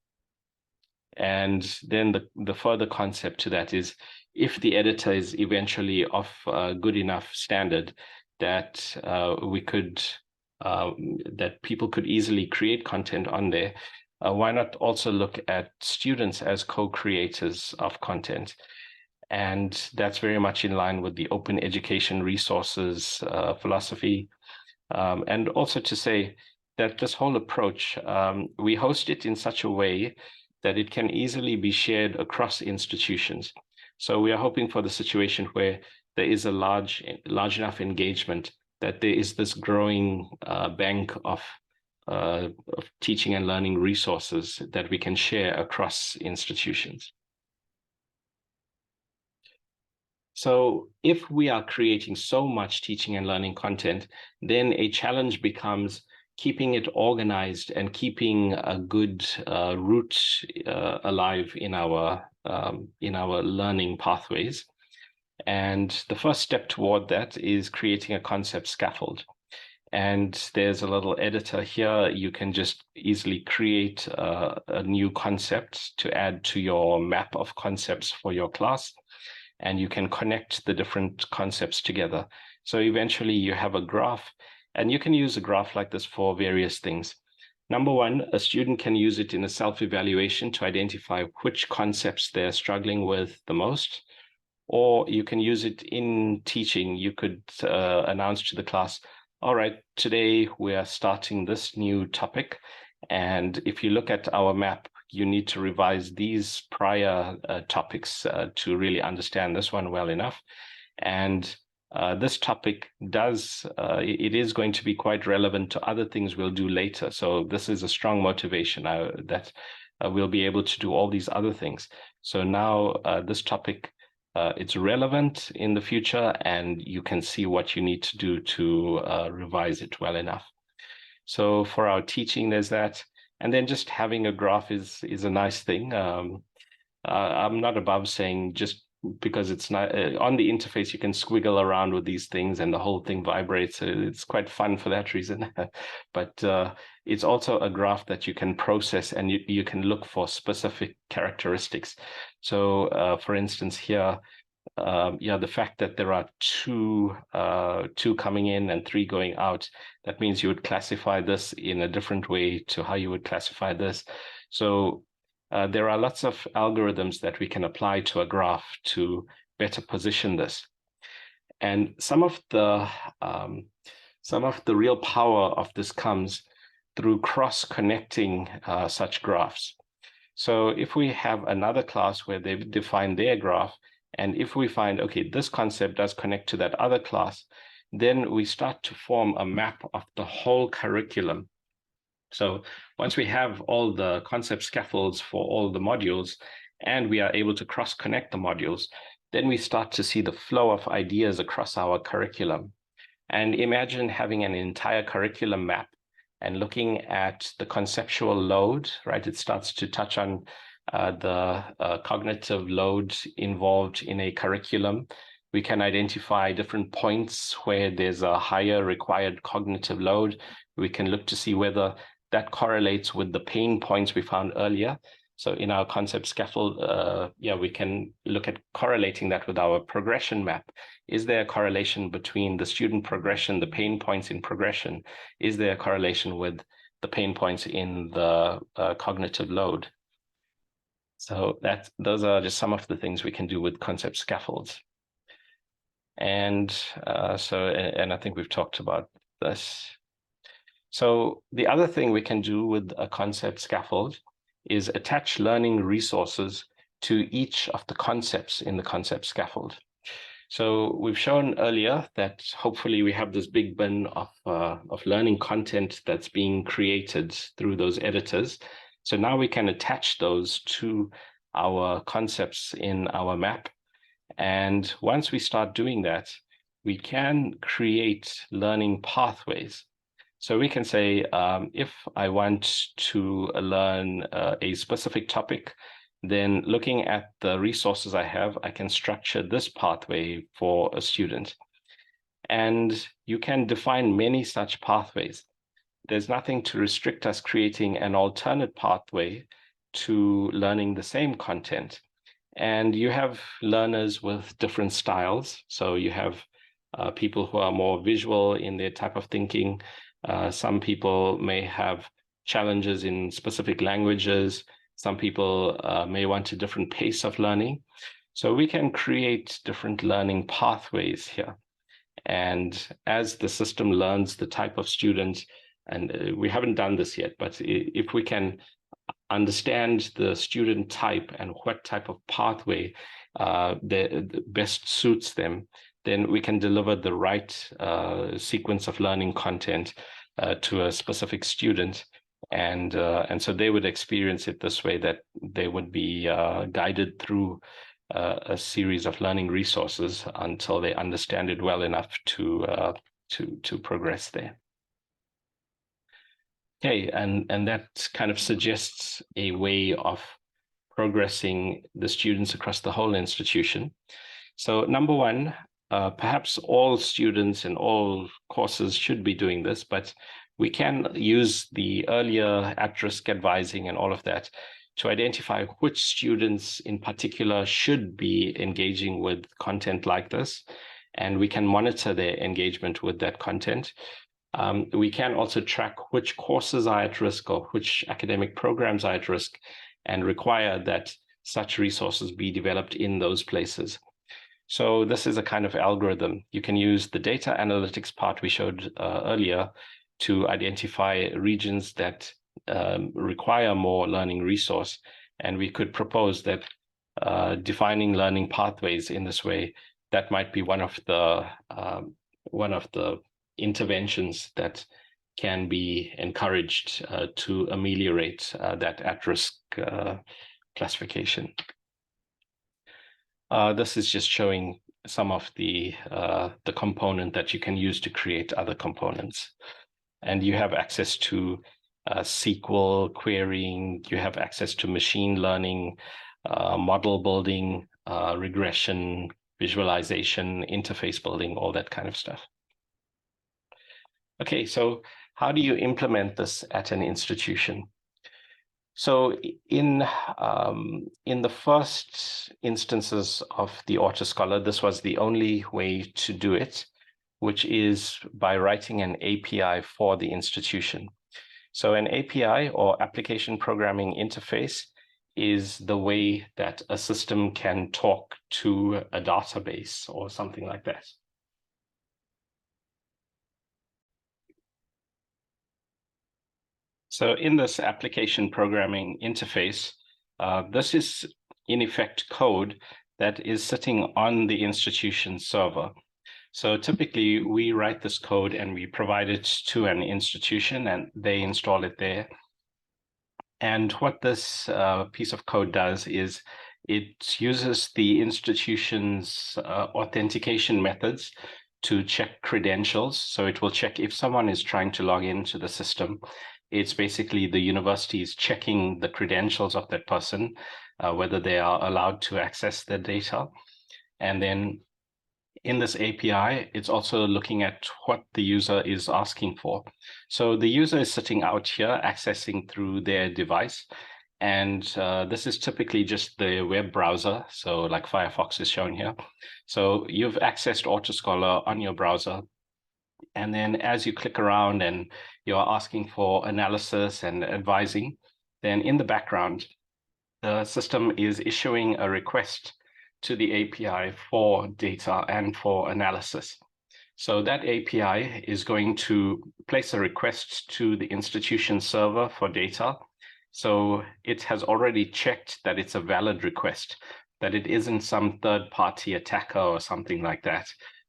A: And then the further concept to that is, if the editor is eventually of good enough standard that we could that people could easily create content on there, why not also look at students as co-creators of content? And that's very much in line with the open education resources philosophy. And also to say that this whole approach, we host it in such a way that it can easily be shared across institutions. So we are hoping for the situation where there is a large enough engagement that there is this growing bank of teaching and learning resources that we can share across institutions. So if we are creating so much teaching and learning content, then a challenge becomes keeping it organized and keeping a good route alive in our learning pathways. And the first step toward that is creating a concept scaffold. And there's a little editor here. You can just easily create a new concept to add to your map of concepts for your class. And you can connect the different concepts together. So eventually you have a graph, and you can use a graph like this for various things. Number one, a student can use it in a self-evaluation to identify which concepts they're struggling with the most. Or you can use it in teaching. You could announce to the class, all right, today we are starting this new topic. And if you look at our map, you need to revise these prior topics to really understand this one well enough. And this topic it is going to be quite relevant to other things we'll do later. So this is a strong motivation that we'll be able to do all these other things. So now this topic, it's relevant in the future, and you can see what you need to do to revise it well enough. So for our teaching, there's that. And then just having a graph is a nice thing. I'm not above saying just because it's not on the interface, you can squiggle around with these things and the whole thing vibrates. It's quite fun for that reason. But it's also a graph that you can process, and you can look for specific characteristics. So for instance, here, the fact that there are two coming in and 3 going out, that means you would classify this in a different way to how you would classify this. So there are lots of algorithms that we can apply to a graph to better position this. And some of the real power of this comes through cross-connecting such graphs. So if we have another class where they've defined their graph, and if we find, okay, this concept does connect to that other class, then we start to form a map of the whole curriculum. So once we have all the concept scaffolds for all the modules, and we are able to cross-connect the modules, then we start to see the flow of ideas across our curriculum. And imagine having an entire curriculum map and looking at the conceptual load, right? It starts to touch on the cognitive load involved in a curriculum. We can identify different points where there's a higher required cognitive load. We can look to see whether that correlates with the pain points we found earlier. So in our concept scaffold, we can look at correlating that with our progression map. Is there a correlation between the student progression, the pain points in progression? Is there a correlation with the pain points in the cognitive load? So those are just some of the things we can do with concept scaffolds. And I think we've talked about this. So the other thing we can do with a concept scaffold is attach learning resources to each of the concepts in the concept scaffold. So we've shown earlier that hopefully we have this big bin of learning content that's being created through those editors. So now we can attach those to our concepts in our map. And once we start doing that, we can create learning pathways. So we can say, if I want to learn a specific topic, then looking at the resources I have, I can structure this pathway for a student. And you can define many such pathways. There's nothing to restrict us creating an alternate pathway to learning the same content. And you have learners with different styles. So you have people who are more visual in their type of thinking. Some people may have challenges in specific languages. Some people may want a different pace of learning. So we can create different learning pathways here. And as the system learns the type of student, and we haven't done this yet, but if we can understand the student type and what type of pathway that best suits them, then we can deliver the right sequence of learning content to a specific student. And so they would experience it this way, that they would be guided through a series of learning resources until they understand it well enough to progress there. Okay, and that kind of suggests a way of progressing the students across the whole institution. So number one, perhaps all students in all courses should be doing this, but we can use the earlier at-risk advising and all of that to identify which students in particular should be engaging with content like this, and we can monitor their engagement with that content. We can also track which courses are at risk or which academic programs are at risk and require that such resources be developed in those places. So this is a kind of algorithm. You can use the data analytics part we showed earlier to identify regions that require more learning resource. And we could propose that defining learning pathways in this way, that might be one of the interventions that can be encouraged to ameliorate that at-risk classification. This is just showing some of the component that you can use to create other components. And you have access to SQL querying, you have access to machine learning, model building, regression, visualization, interface building, all that kind of stuff. Okay, so how do you implement this at an institution? So in the first instances of the AutoScholar, this was the only way to do it, which is by writing an API for the institution. So an API, or application programming interface, is the way that a system can talk to a database or something like that. So in this application programming interface, this is in effect code that is sitting on the institution server. So typically we write this code and we provide it to an institution and they install it there. And what this piece of code does is it uses the institution's authentication methods to check credentials. So it will check if someone is trying to log into the system. It's basically the university is checking the credentials of that person, whether they are allowed to access the data. And then in this API, it's also looking at what the user is asking for. So the user is sitting out here accessing through their device. And this is typically just the web browser. So like Firefox is shown here. So you've accessed AutoScholar on your browser. And then as you click around and you're asking for analysis and advising, then in the background, the system is issuing a request to the API for data and for analysis. So that API is going to place a request to the institution server for data. So it has already checked that it's a valid request, that it isn't some third-party attacker or something like that,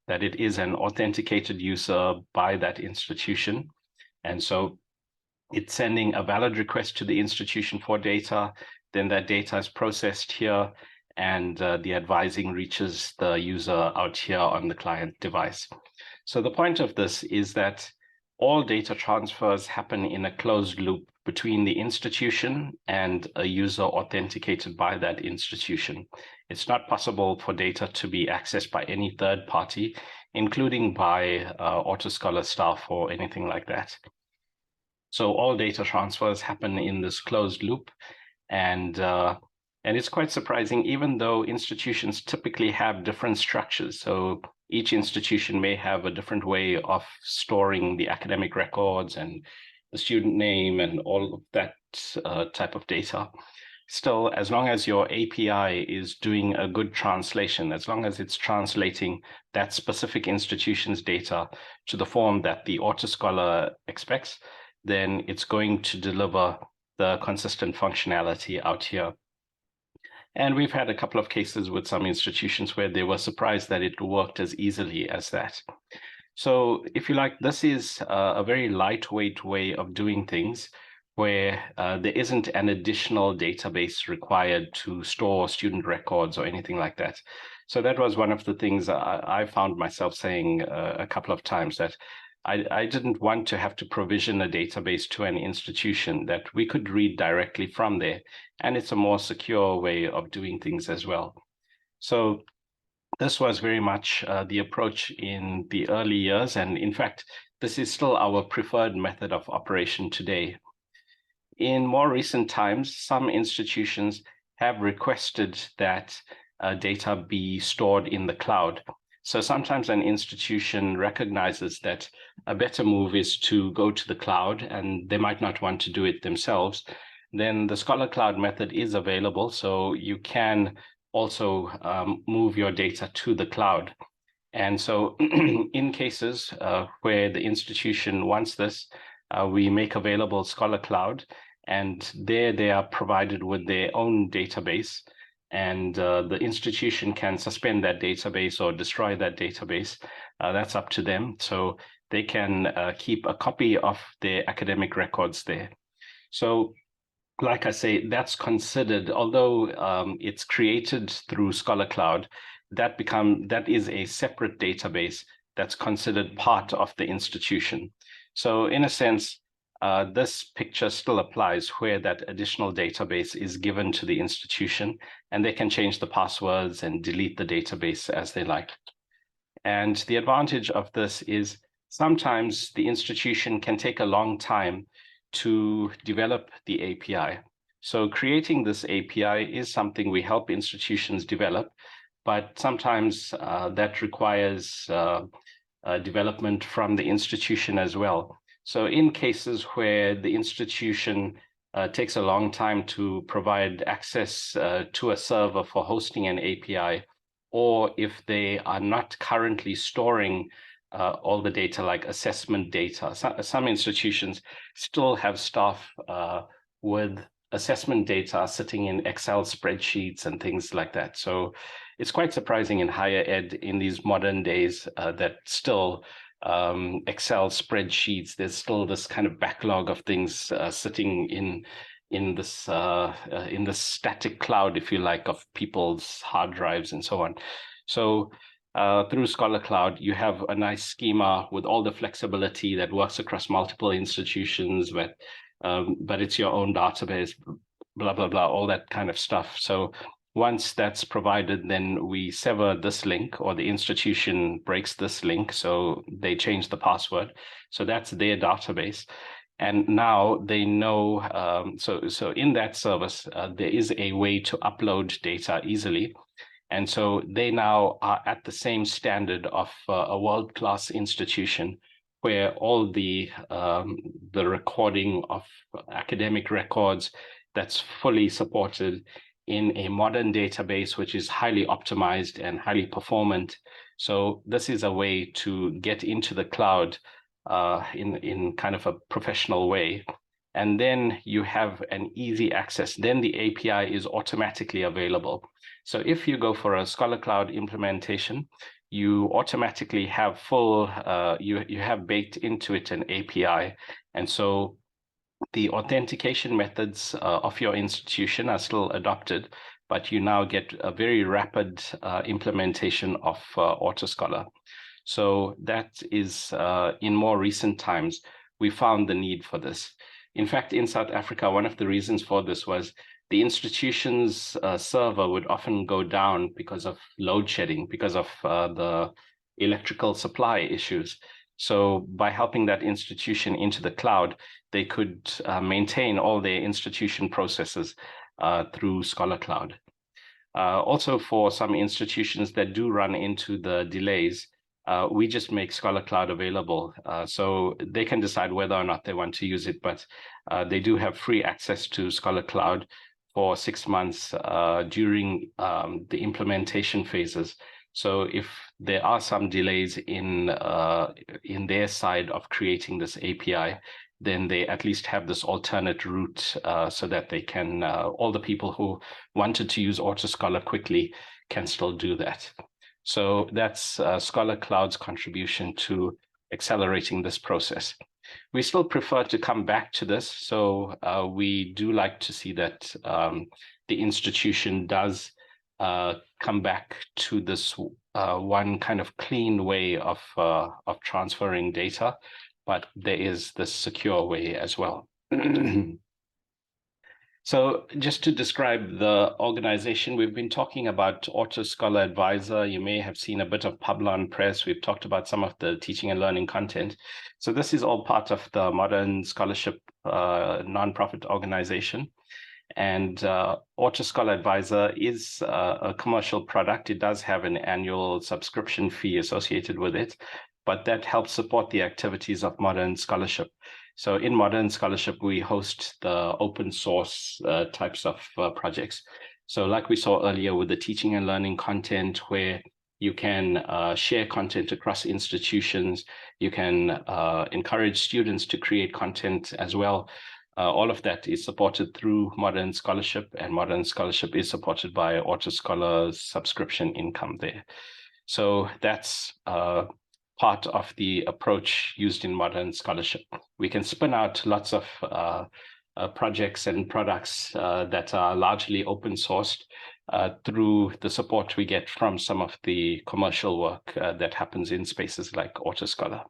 A: that it is an authenticated user by that institution. And so it's sending a valid request to the institution for data, then that data is processed here, and the advising reaches the user out here on the client device. So the point of this is that all data transfers happen in a closed loop between the institution and a user authenticated by that institution. It's not possible for data to be accessed by any third party, including by AutoScholar staff or anything like that. So all data transfers happen in this closed loop, and it's quite surprising, even though institutions typically have different structures. So each institution may have a different way of storing the academic records and the student name and all of that type of data. Still, as long as your API is doing a good translation, as long as it's translating that specific institution's data to the form that the AutoScholar expects, then it's going to deliver the consistent functionality out here. And we've had a couple of cases with some institutions where they were surprised that it worked as easily as that. So if you like, this is a very lightweight way of doing things where there isn't an additional database required to store student records or anything like that. So that was one of the things I found myself saying a couple of times, that I didn't want to have to provision a database to an institution, that we could read directly from there. And it's a more secure way of doing things as well. So this was very much the approach in the early years. And in fact, this is still our preferred method of operation today. In more recent times, some institutions have requested that data be stored in the cloud. So sometimes an institution recognizes that a better move is to go to the cloud, and they might not want to do it themselves. Then the Scholar Cloud method is available, so you can also move your data to the cloud. And so in cases where the institution wants this, we make available Scholar Cloud, and there they are provided with their own database. And the institution can suspend that database or destroy that database. That's up to them. So they can keep a copy of their academic records there. So like I say, that's considered, although it's created through Scholar Cloud, that is a separate database that's considered part of the institution. So in a sense, this picture still applies, where that additional database is given to the institution, and they can change the passwords and delete the database as they like. And the advantage of this is sometimes the institution can take a long time to develop the API. So creating this API is something we help institutions develop, but sometimes that requires development from the institution as well. So in cases where the institution takes a long time to provide access to a server for hosting an API, or if they are not currently storing all the data like assessment data. Some institutions still have staff with assessment data sitting in Excel spreadsheets and things like that. So it's quite surprising in higher ed in these modern days that still Excel spreadsheets, there's still this kind of backlog of things sitting in this static cloud, if you like, of people's hard drives and so on. So through Scholar Cloud, you have a nice schema with all the flexibility that works across multiple institutions, but it's your own database, blah, blah, blah, all that kind of stuff. So once that's provided, then we sever this link, or the institution breaks this link, so they change the password. So that's their database. And now they know, so in that service, there is a way to upload data easily. And so they now are at the same standard of a world-class institution, where all the recording of academic records that's fully supported in a modern database, which is highly optimized and highly performant. So this is a way to get into the cloud in kind of a professional way. And then you have an easy access. Then the API is automatically available. So if you go for a Scholar Cloud implementation, you automatically have you have baked into it an API. And so the authentication methods of your institution are still adopted, but you now get a very rapid implementation of AutoScholar. So that is, in more recent times, we found the need for this. In fact, in South Africa, one of the reasons for this was the institution's server would often go down because of load shedding, because of the electrical supply issues. So by helping that institution into the cloud, they could maintain all their institution processes through Scholar Cloud. Also, for some institutions that do run into the delays, we just make Scholar Cloud available. So they can decide whether or not they want to use it, but they do have free access to Scholar Cloud for 6 months during the implementation phases. So if there are some delays in their side of creating this API, then they at least have this alternate route so that they can, all the people who wanted to use AutoScholar quickly can still do that. So that's Scholar Cloud's contribution to accelerating this process. We still prefer to come back to this. So we do like to see that the institution does come back to this one kind of clean way of transferring data, but there is this secure way as well. So just to describe the organization, we've been talking about AutoScholar Advisor. You may have seen a bit of Publon Press. We've talked about some of the teaching and learning content. So this is all part of the Modern Scholarship nonprofit organization. And AutoScholar Advisor is a commercial product. It does have an annual subscription fee associated with it, but that helps support the activities of Modern Scholarship. So in Modern Scholarship, we host the open source types of projects. So like we saw earlier with the teaching and learning content, where you can share content across institutions, you can encourage students to create content as well. All of that is supported through Modern Scholarship, and Modern Scholarship is supported by AutoScholar's subscription income there. So that's part of the approach used in Modern Scholarship. We can spin out lots of projects and products that are largely open sourced through the support we get from some of the commercial work that happens in spaces like AutoScholar.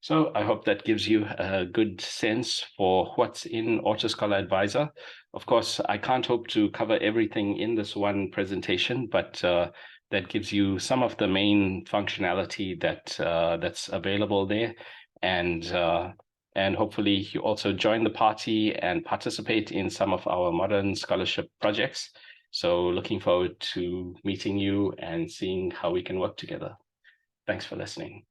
A: So I hope that gives you a good sense for what's in AutoScholar Advisor. Of course, I can't hope to cover everything in this one presentation, but that gives you some of the main functionality that's available there. And hopefully you also join the party and participate in some of our Modern Scholarship projects. So looking forward to meeting you and seeing how we can work together. Thanks for listening.